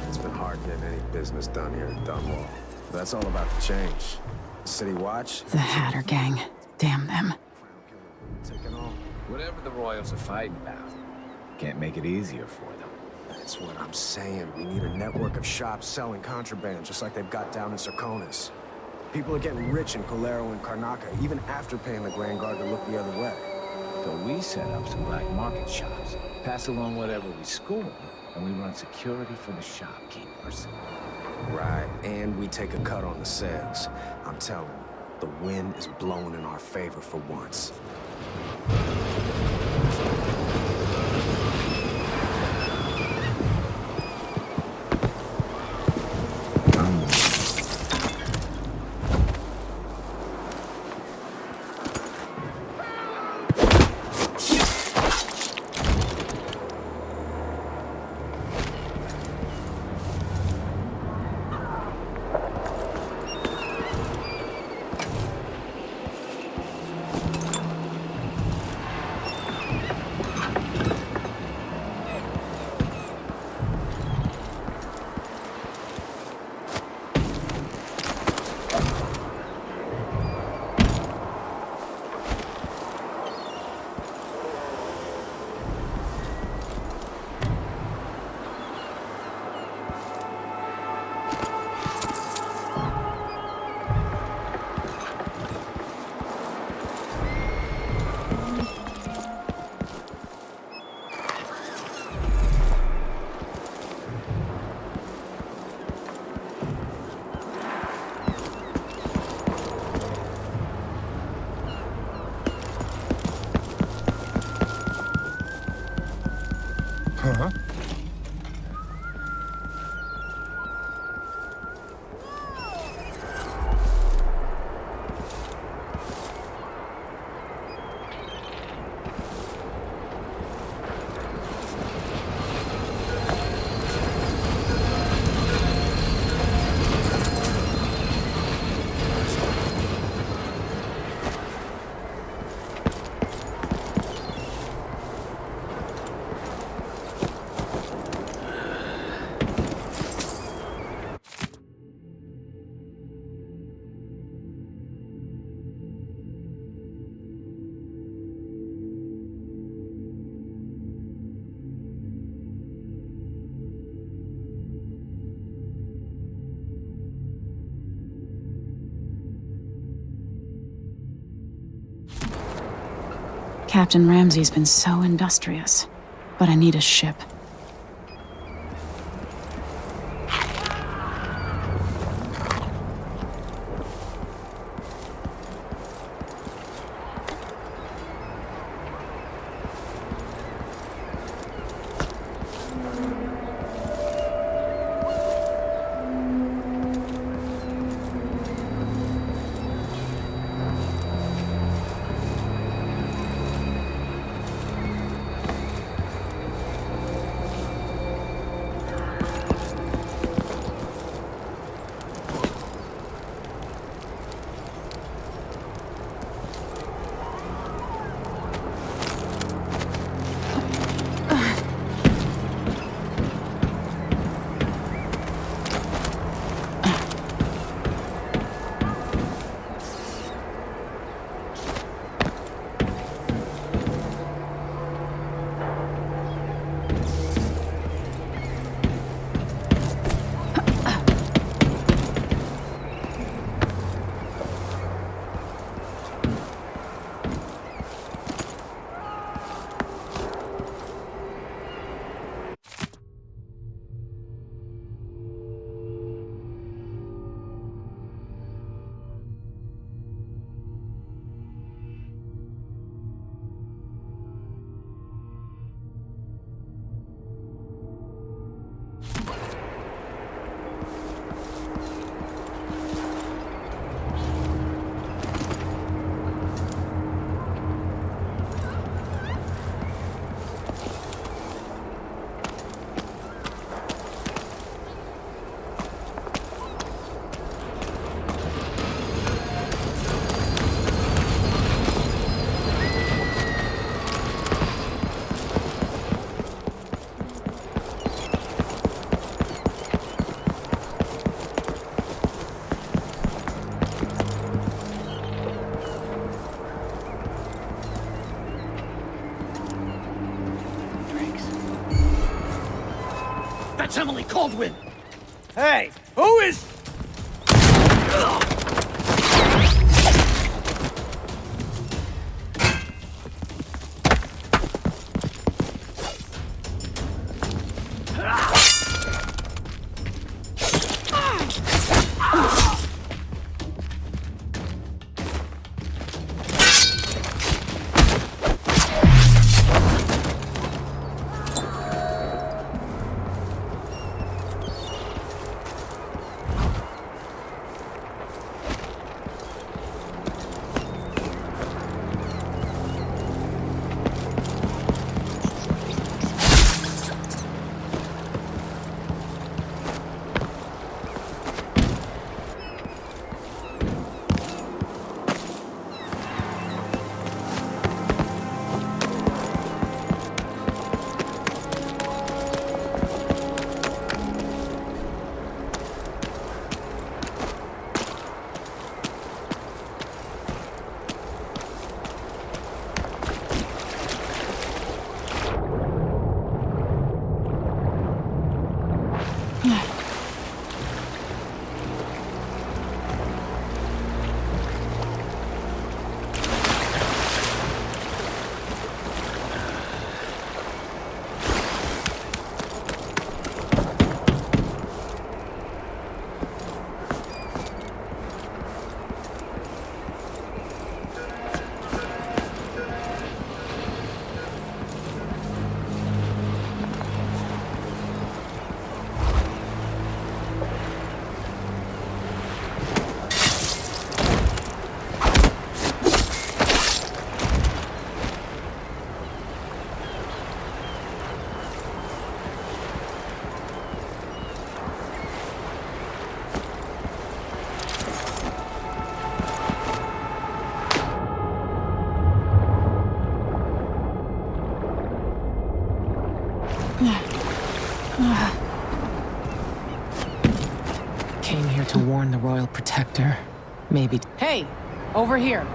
It's been hard getting any business done here in Dunwall. But that's all about to change. City Watch? The Hatter Gang. Damn them. Whatever the Royals are fighting about, can't make it easier for them. That's what I'm saying. We need a network of shops selling contraband, just like they've got down in Serconis. People are getting rich in Colero and Karnaca, even after paying the Grand Guard to look the other way. So we set up some black market shops, pass along whatever we score, and we run security for the shopkeepers. Right, and we take a cut on the sales. I'm telling you, the wind is blowing in our favor for once. Huh? Captain Ramsey's been so industrious, but I need a ship. That's Emily Caldwin! Hey, who is... Came here to warn the Royal Protector. Maybe... Hey! Over here!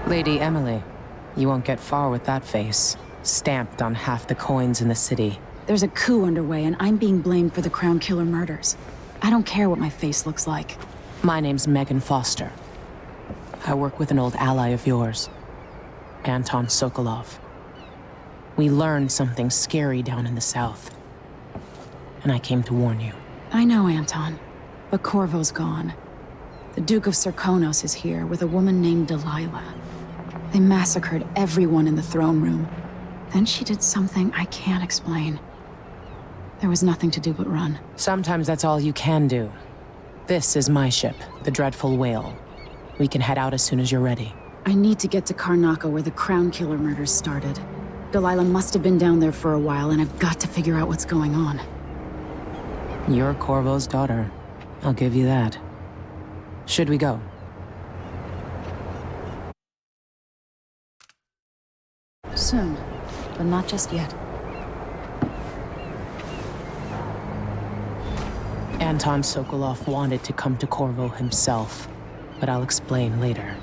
Lady Emily, you won't get far with that face. Stamped on half the coins in the city. There's a coup underway, and I'm being blamed for the Crown Killer murders. I don't care what my face looks like. My name's Meagan Foster. I work with an old ally of yours, Anton Sokolov. We learned something scary down in the south, and I came to warn you. I know, Anton, but Corvo's gone. The Duke of Serkonos is here with a woman named Delilah. They massacred everyone in the throne room. Then she did something I can't explain. There was nothing to do but run. Sometimes that's all you can do. This is my ship, the Dreadful Whale. We can head out as soon as you're ready. I need to get to Karnaca where the Crown Killer murders started. Delilah must have been down there for a while, and I've got to figure out what's going on. You're Corvo's daughter. I'll give you that. Should we go? Soon, but not just yet. Anton Sokolov wanted to come to Corvo himself, but I'll explain later.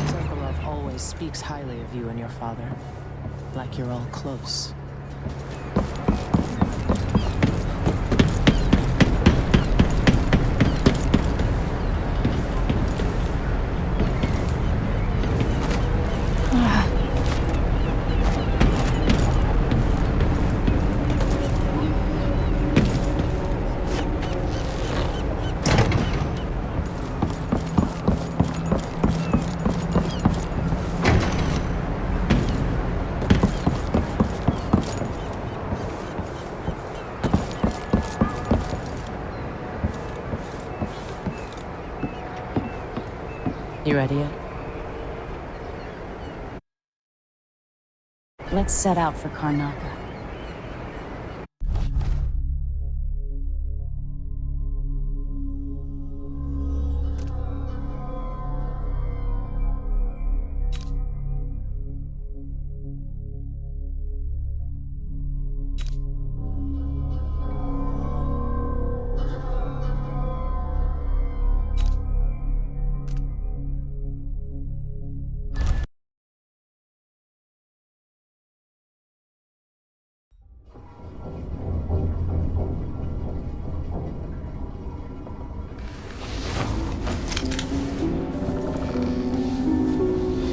Sokolov always speaks highly of you and your father, like you're all close. You ready yet? Let's set out for Karnaca.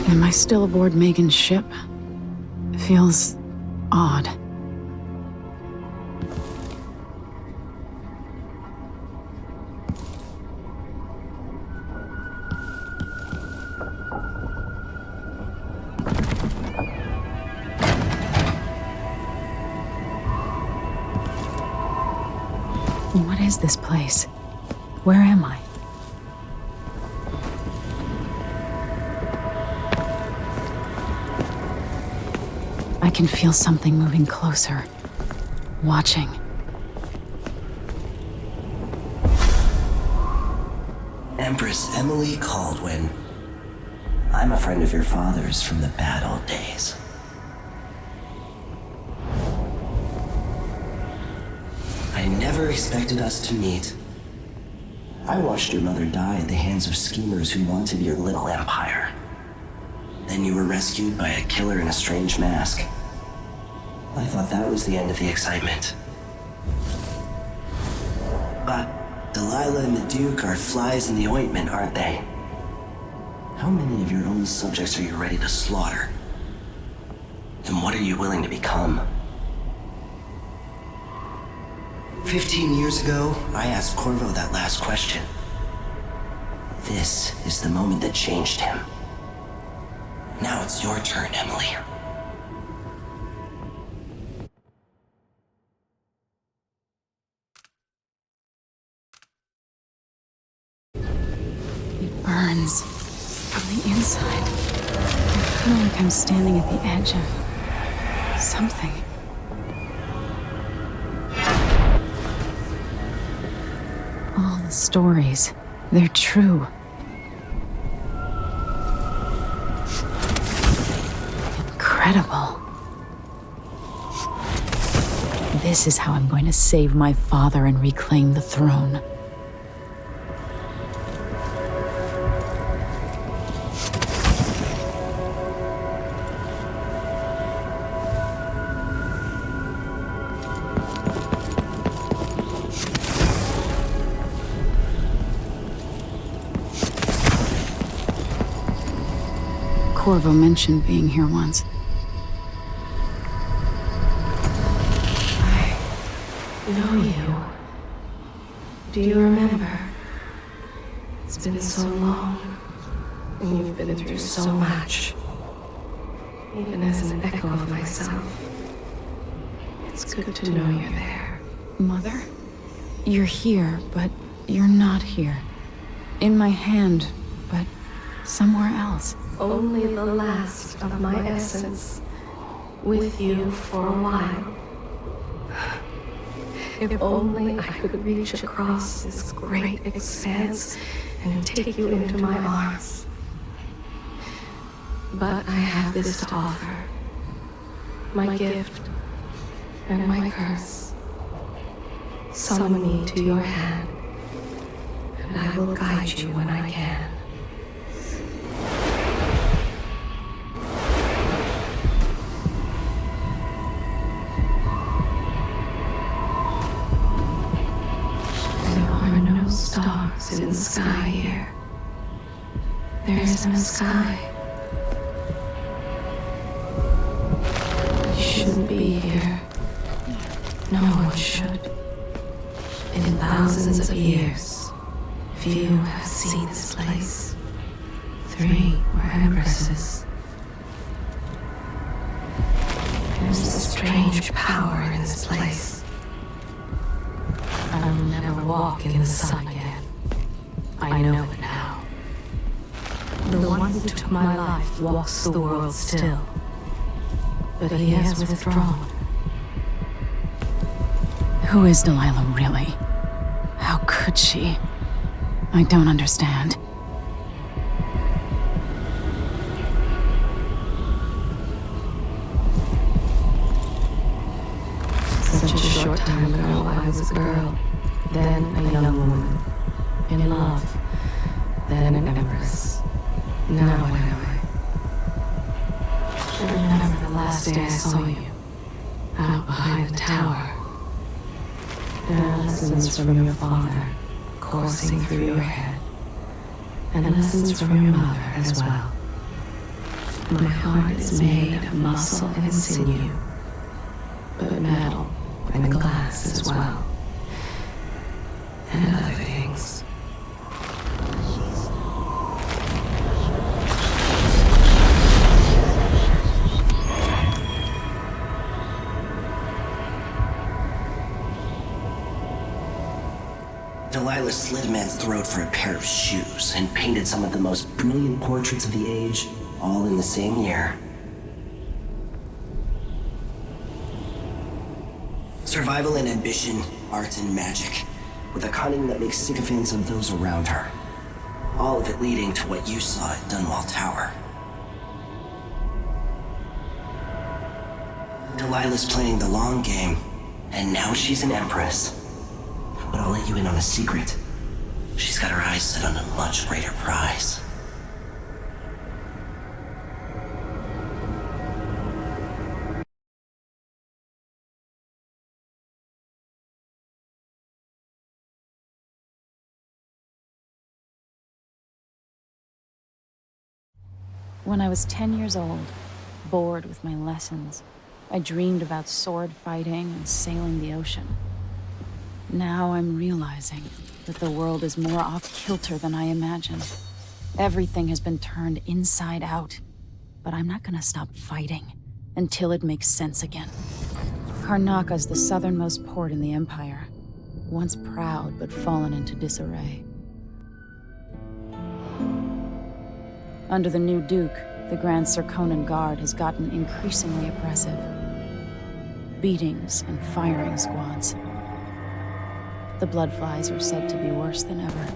Am I still aboard Meagan's ship? It feels odd. What is this place? Where am I? I can feel something moving closer. Watching. Empress Emily Caldwin. I'm a friend of your father's from the bad old days. I never expected us to meet. I watched your mother die at the hands of schemers who wanted your little empire. Then you were rescued by a killer in a strange mask. I thought that was the end of the excitement. But Delilah and the Duke are flies in the ointment, aren't they? How many of your own subjects are you ready to slaughter? And what are you willing to become? 15 years ago, I asked Corvo that last question. This is the moment that changed him. Now it's your turn, Emily. It burns from the inside. I feel like I'm standing at the edge of something. All the stories, they're true. Incredible. This is how I'm going to save my father and reclaim the throne. Corvo mentioned being here once. I know you. Do you remember? It's been so long, and you've been through so much. Even as an echo of myself, it's good to know you're there. Mother? You're here, but you're not here. In my hand, but somewhere else. Only the last of my essence, with you for a while. If only I could reach across this great expanse and take you into my arms. But I have this to offer. My gift and my curse. Summon me to your hand, and I will guide you when I can. Stars in the sky here. There isn't a sky. You shouldn't be here. No one should. In thousands of years, few have seen this place. 3 were empresses. There's a strange power in this place. I will never walk in the sun again. I know it now. The one who took my life walks the world still, but he has withdrawn. Who is Delilah really? How could she? I don't understand. Such a short time ago, I was a girl, then a young woman, in love, then an empress. Now what am I? I remember the last day I saw you, out behind the tower. There are lessons from your father coursing through your head, and lessons from your mother as well. My heart is made of muscle and sinew, but metal and glass as well, and other things. Delilah slit a man's throat for a pair of shoes and painted some of the most brilliant portraits of the age, all in the same year. Survival and ambition, art and magic, with a cunning that makes sycophants of those around her. All of it leading to what you saw at Dunwall Tower. Delilah's playing the long game, and now she's an empress. But I'll let you in on a secret. She's got her eyes set on a much greater prize. When I was 10 years old, bored with my lessons, I dreamed about sword fighting and sailing the ocean. Now I'm realizing that the world is more off-kilter than I imagined. Everything has been turned inside out, but I'm not gonna stop fighting until it makes sense again. Karnaka's the southernmost port in the Empire, once proud but fallen into disarray. Under the new Duke, the Grand Serkonan Guard has gotten increasingly oppressive. Beatings and firing squads. The bloodflies are said to be worse than ever.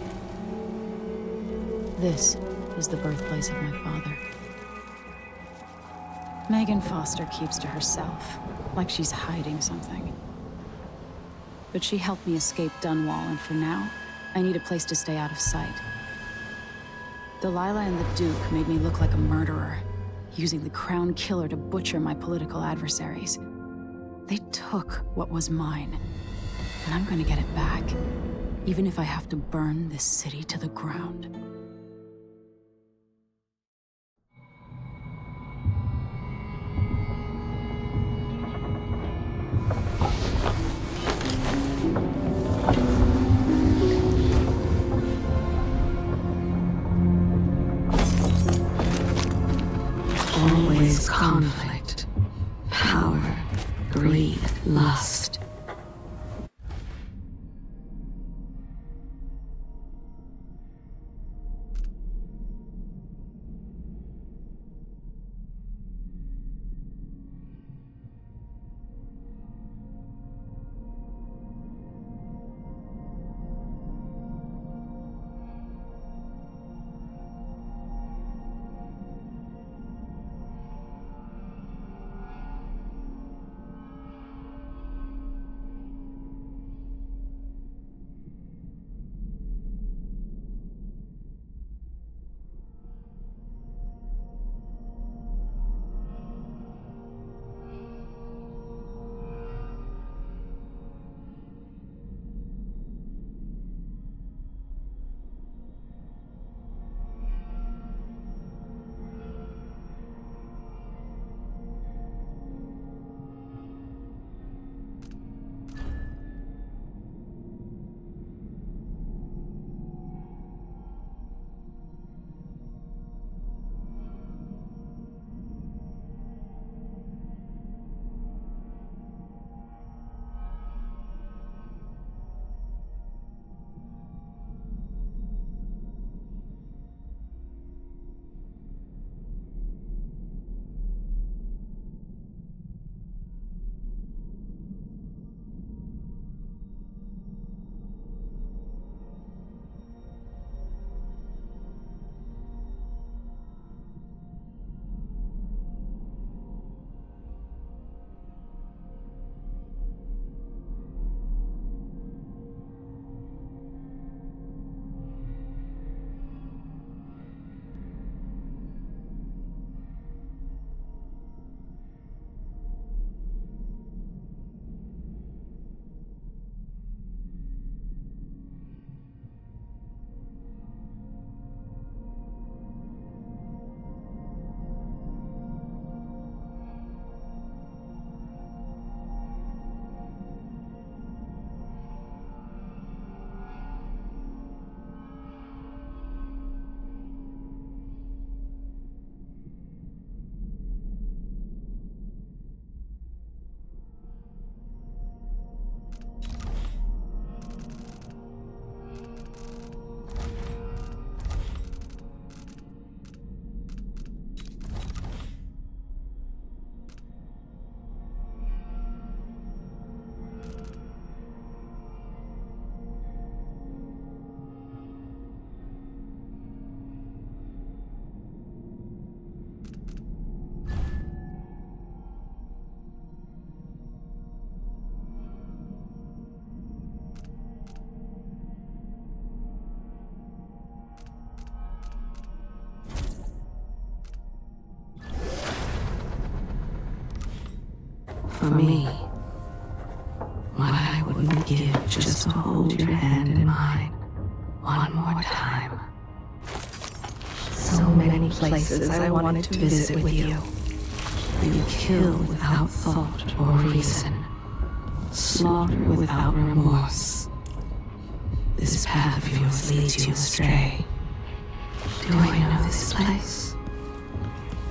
This is the birthplace of my father. Meagan Foster keeps to herself, like she's hiding something. But she helped me escape Dunwall, and for now, I need a place to stay out of sight. Delilah and the Duke made me look like a murderer, using the Crown Killer to butcher my political adversaries. They took what was mine, and I'm gonna get it back, even if I have to burn this city to the ground. Always conflict, power, greed, lust. for me. What I wouldn't give just to hold your hand in mine one more time. So many places I wanted to visit with you. You kill without thought or reason. Slaughter without remorse. This path of yours leads you astray. Do I know this place?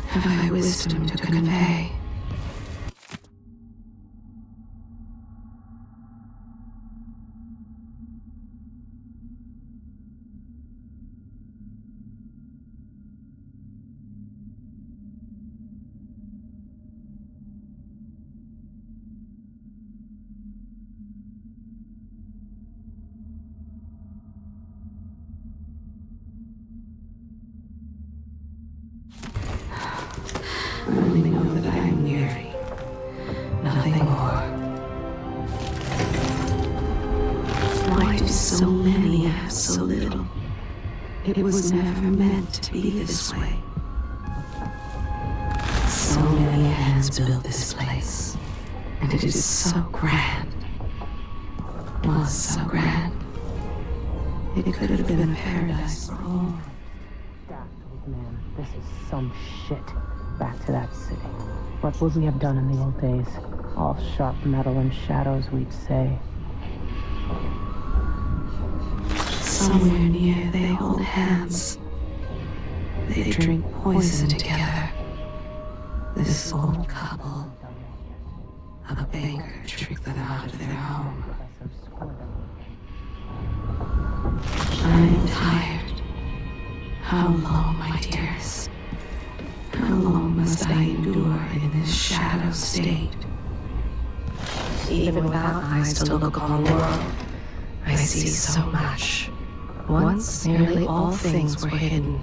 Have I wisdom to convey? I only know that I am weary. Nothing more. Why do so many have so little? It was never meant to be this way. So many hands built this place, and it is so grand. Was so grand. It could have been a paradise for all. Man, this is some shit. Back to that city. What would we have done in the old days? All sharp metal and shadows, we'd say. Somewhere near, they hold hands. They drink poison together. This old couple. A banker tricked them out of their home. I am tired. How long, my dearest? How long must I endure in this shadow state? Even without eyes to look upon the world, I see so much. Once, nearly all things were hidden.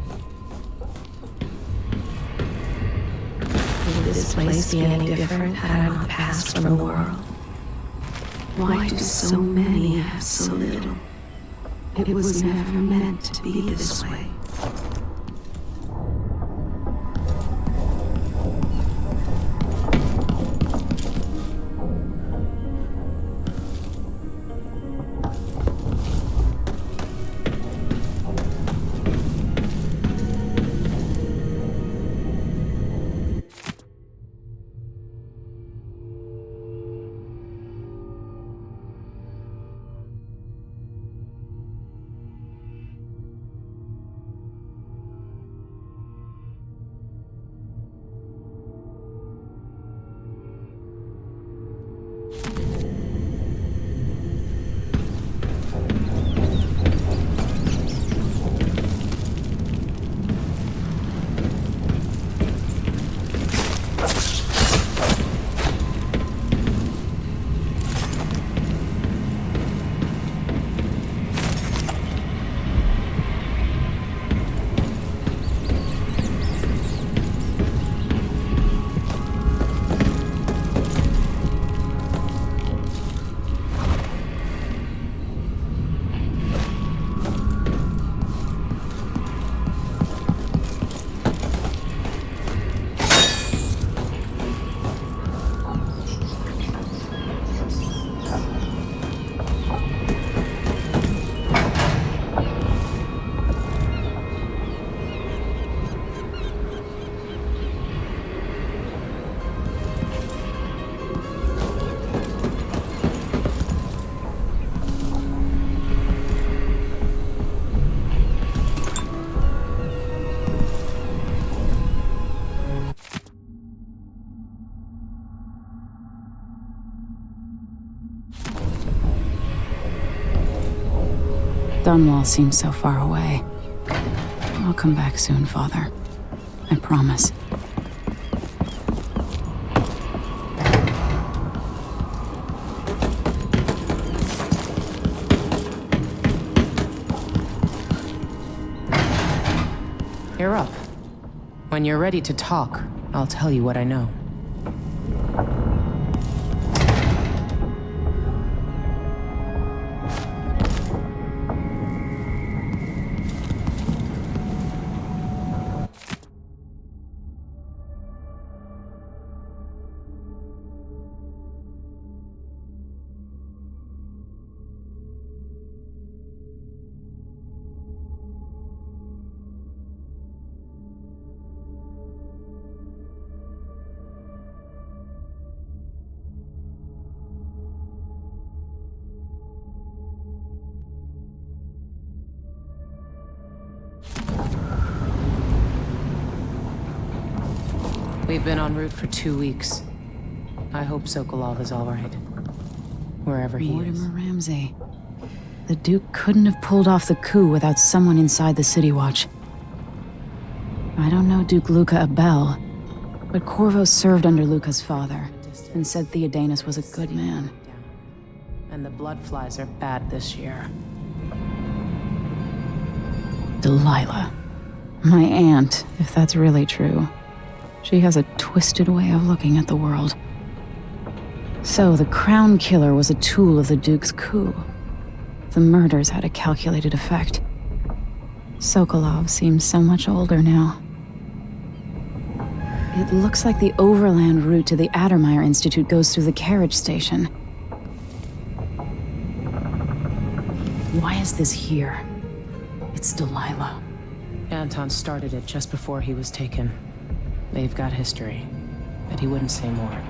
Would this place be any different had I not passed from the world? Why do so many have so little? It was never meant to be this way. Dunwall seems so far away. I'll come back soon, Father. I promise. You're up. When you're ready to talk, I'll tell you what I know. We've been en route for 2 weeks. I hope Sokolov is all right. Wherever he is. Mortimer Ramsey. The Duke couldn't have pulled off the coup without someone inside the City Watch. I don't know Duke Luca Abel, but Corvo served under Luca's father and said Theodanis was a good man. And the blood flies are bad this year. Delilah. My aunt, if that's really true. She has a twisted way of looking at the world. So the Crown Killer was a tool of the Duke's coup. The murders had a calculated effect. Sokolov seems so much older now. It looks like the overland route to the Addermeyer Institute goes through the carriage station. Why is this here? It's Delilah. Anton started it just before he was taken. They've got history, but he wouldn't say more.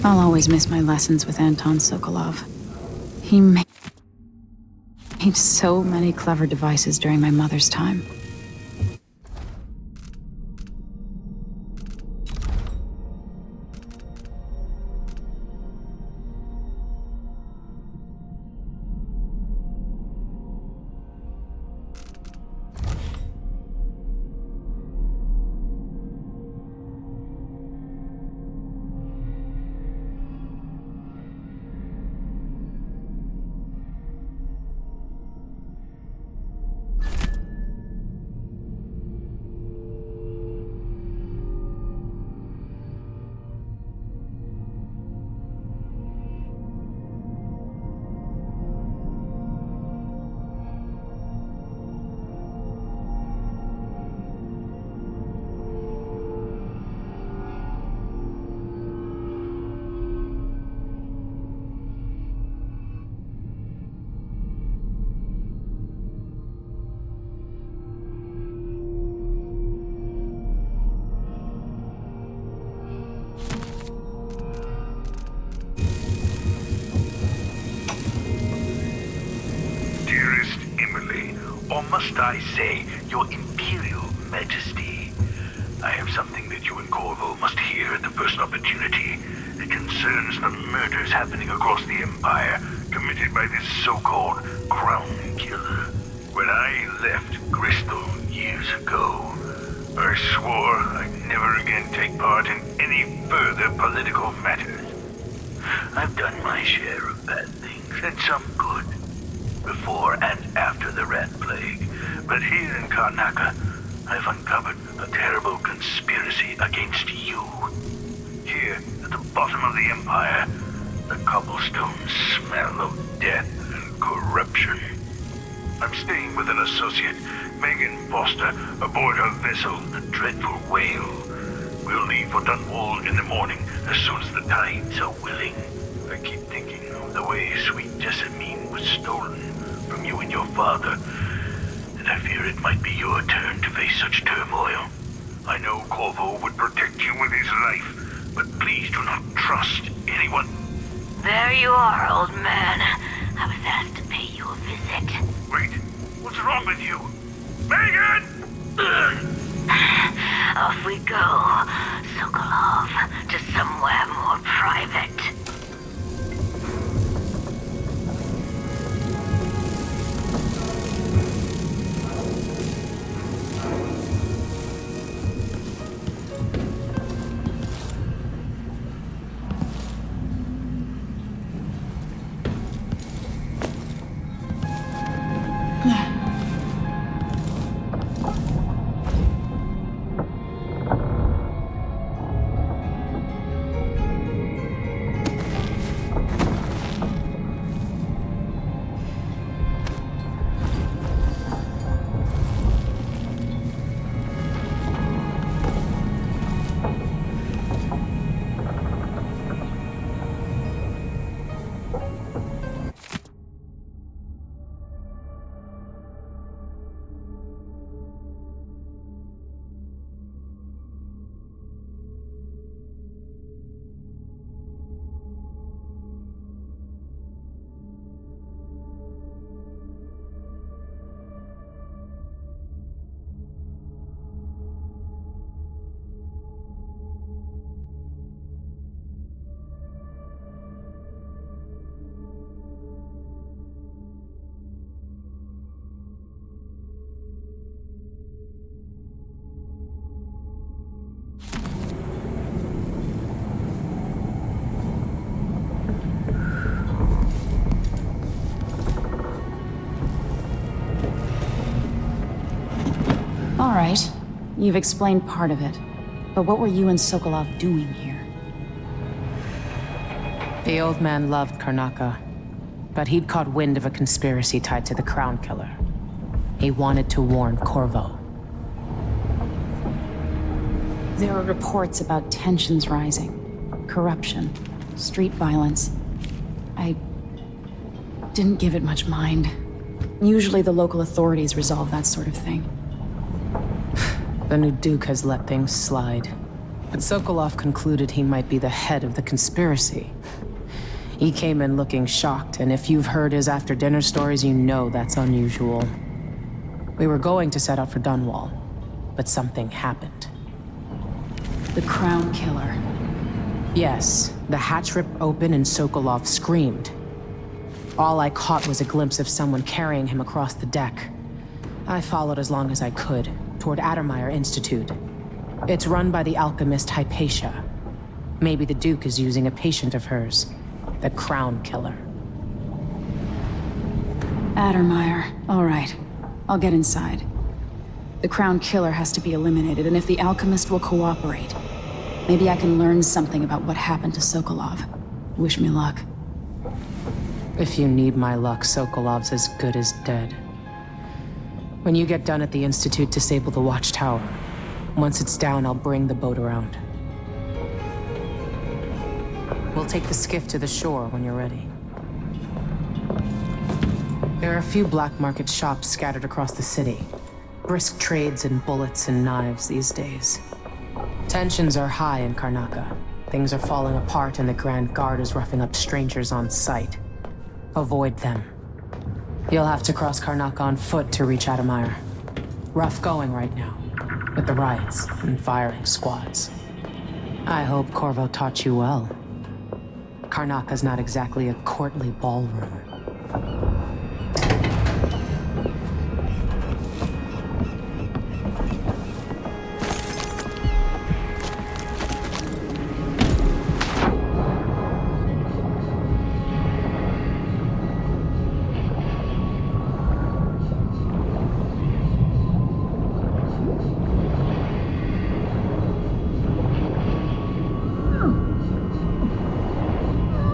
I'll always miss my lessons with Anton Sokolov. He made so many clever devices during my mother's time. Or must I say, Your Imperial Majesty? I have something that you and Corvo must hear at the first opportunity. It concerns the murders happening across the Empire, committed by this so-called Crown Killer. When I left Crystal years ago, I swore I'd never again take part in any further political matters. I've done my share of bad things, and some good, before and after the Rat Plague. But here in Karnaca, I've uncovered a terrible conspiracy against you. Here, at the bottom of the Empire, the cobblestones smell of death and corruption. I'm staying with an associate, Meagan Foster, aboard her vessel, the Dreadful Whale. We'll leave for Dunwall in the morning, as soon as the tides are willing. I keep thinking of the way sweet Jessamine was stolen from you and your father, and I fear it might be your turn to face such turmoil. I know Corvo would protect you with his life, but please do not trust anyone. There you are, old man. I was asked to pay you a visit. Wait, what's wrong with you? Meagan! Off we go, Sokolov, to somewhere more private. All right. You've explained part of it. But what were you and Sokolov doing here? The old man loved Karnaca, but he'd caught wind of a conspiracy tied to the Crown Killer. He wanted to warn Corvo. There are reports about tensions rising, corruption, street violence. I didn't give it much mind. Usually the local authorities resolve that sort of thing. The new Duke has let things slide. But Sokolov concluded he might be the head of the conspiracy. He came in looking shocked, and if you've heard his after-dinner stories, you know that's unusual. We were going to set out for Dunwall, but something happened. The Crown Killer. Yes, the hatch ripped open and Sokolov screamed. All I caught was a glimpse of someone carrying him across the deck. I followed as long as I could, toward Addermeyer Institute. It's run by the alchemist Hypatia. Maybe the Duke is using a patient of hers, the Crown Killer. Addermeyer. All right. I'll get inside. The Crown Killer has to be eliminated, and if the alchemist will cooperate, maybe I can learn something about what happened to Sokolov. Wish me luck. If you need my luck, Sokolov's as good as dead. When you get done at the Institute, disable the watchtower. Once it's down, I'll bring the boat around. We'll take the skiff to the shore when you're ready. There are a few black market shops scattered across the city. Brisk trades in bullets and knives these days. Tensions are high in Karnaca. Things are falling apart and the Grand Guard is roughing up strangers on sight. Avoid them. You'll have to cross Karnaca on foot to reach Addermeyer. Rough going right now, with the riots and firing squads. I hope Corvo taught you well. Karnaca's not exactly a courtly ballroom.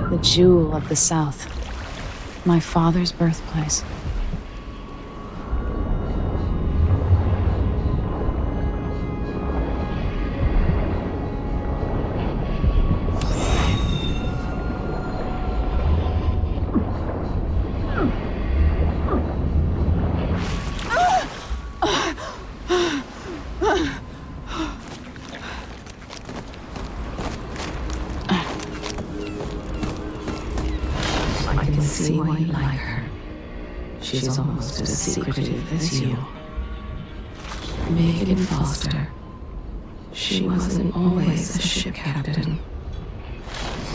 The jewel of the South. My father's birthplace. see why you like her. She's almost as secretive as you. Meagan Foster. She wasn't always a ship captain.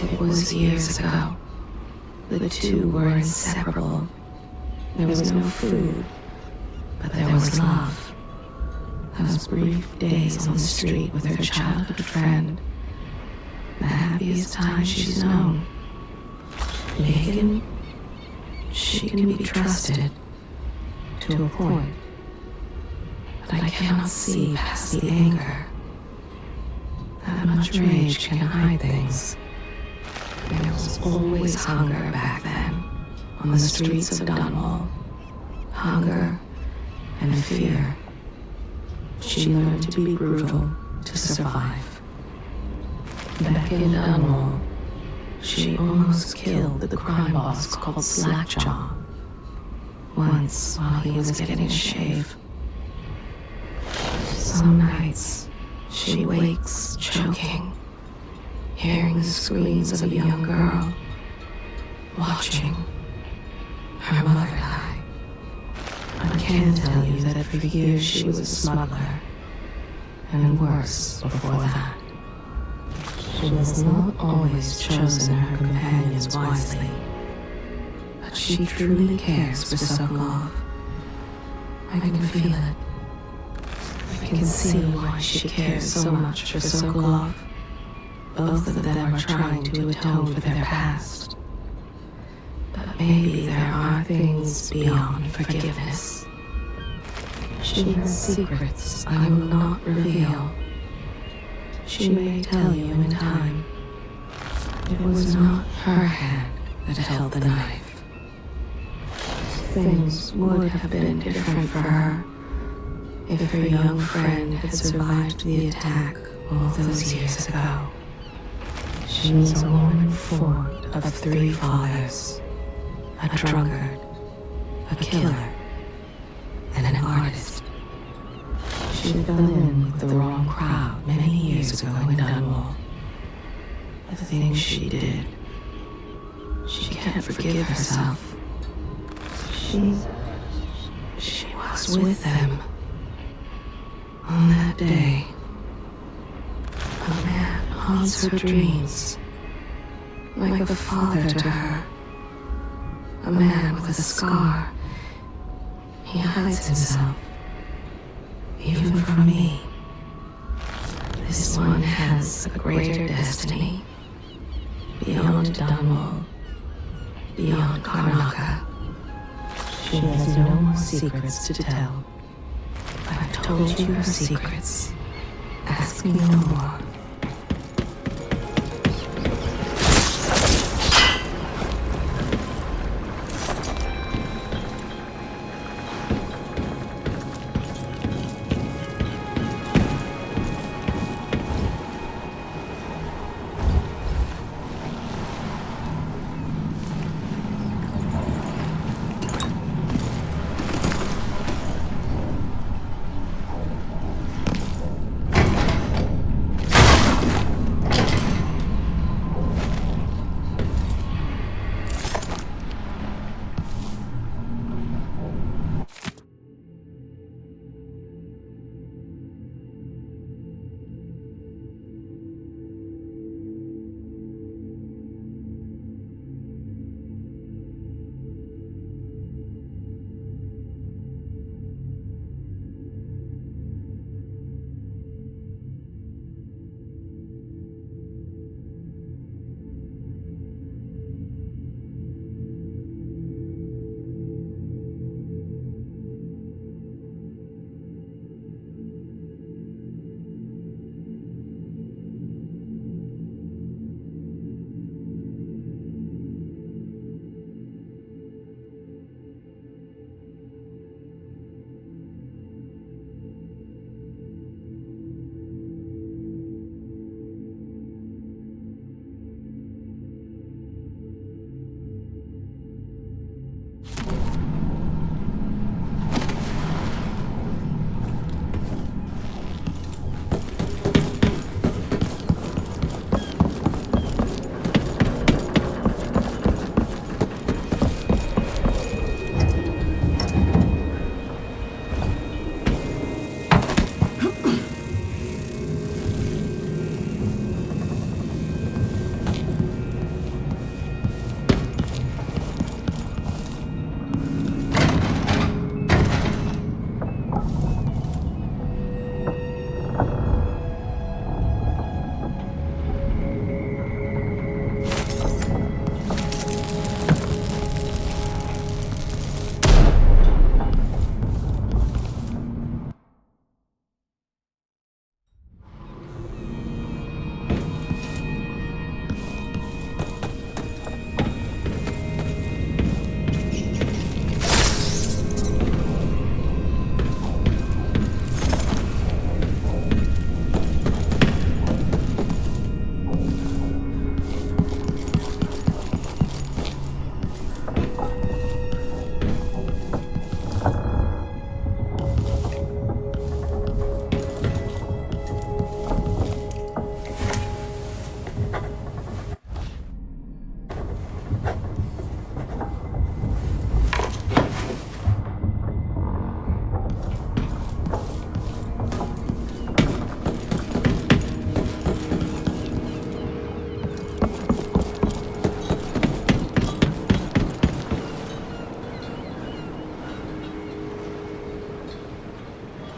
It was years ago. The two were inseparable. There was no food, but there was love. Those brief days on the street with her childhood friend. The happiest time she's known. Meagan, she can be trusted to a point. But I cannot see past the anger. That much rage can hide things. There was always hunger back then, on the streets of Dunwall. Hunger and fear. She learned to be brutal to survive. Back in Dunwall, she almost killed the crime boss called Slackjaw. Once, while he was getting a shave. Some nights, she wakes choking, hearing the screams of a young girl, watching her mother die. I can tell you that for years she was a smuggler, and worse before that. She has not always chosen her companions wisely, but she truly cares for Sokolov. I can feel it. I can see why she cares so much for Sokolov. Both of them are trying to atone for their past. But maybe there are things beyond forgiveness. She has secrets I will not reveal. She may tell you in time. It was not her hand that held the knife. Things would have been different for her if her young friend had survived the attack all those years ago. She was a woman formed of 3 fathers, a drunkard, a killer, and an artist. She fell in with the wrong crowd many years ago in Dunwall. The things she did, she can't forgive herself. She was with them on that day. A man haunts her dreams, like a father to her. A man with a scar. He hides himself, even from me. This one has a greater destiny, beyond Dunwall, beyond Karnaka. She has no more secrets to tell. I've told you her secrets. Ask me no more.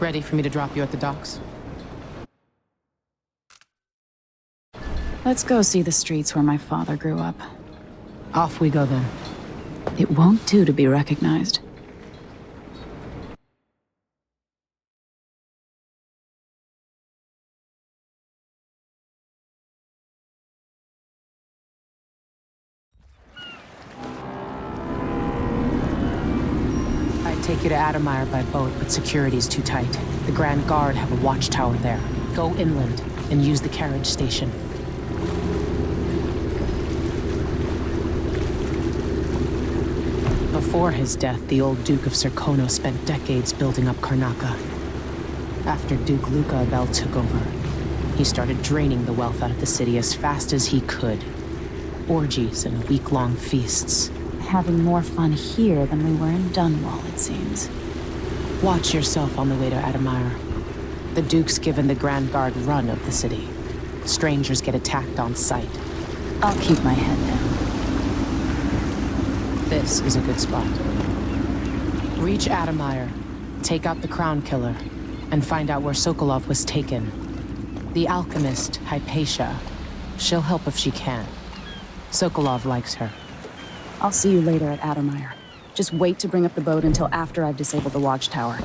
Ready for me to drop you at the docks? Let's go see the streets where my father grew up. Off we go then. It won't do to be recognized. I'd take you to Adamire by boat, but security's too tight. The Grand Guard have a watchtower there. Go inland and use the carriage station. Before his death, the old Duke of Serkonos spent decades building up Karnaca. After Duke Luca Abel took over, he started draining the wealth out of the city as fast as he could. Orgies and week-long feasts. Having more fun here than we were in Dunwall, it seems. Watch yourself on the way to Adamire. The Duke's given the Grand Guard run of the city. Strangers get attacked on sight. I'll keep my head down. This is a good spot. Reach Adamire, take out the Crown Killer, and find out where Sokolov was taken. The alchemist, Hypatia. She'll help if she can. Sokolov likes her. I'll see you later at Adamire. Just wait to bring up the boat until after I've disabled the watchtower.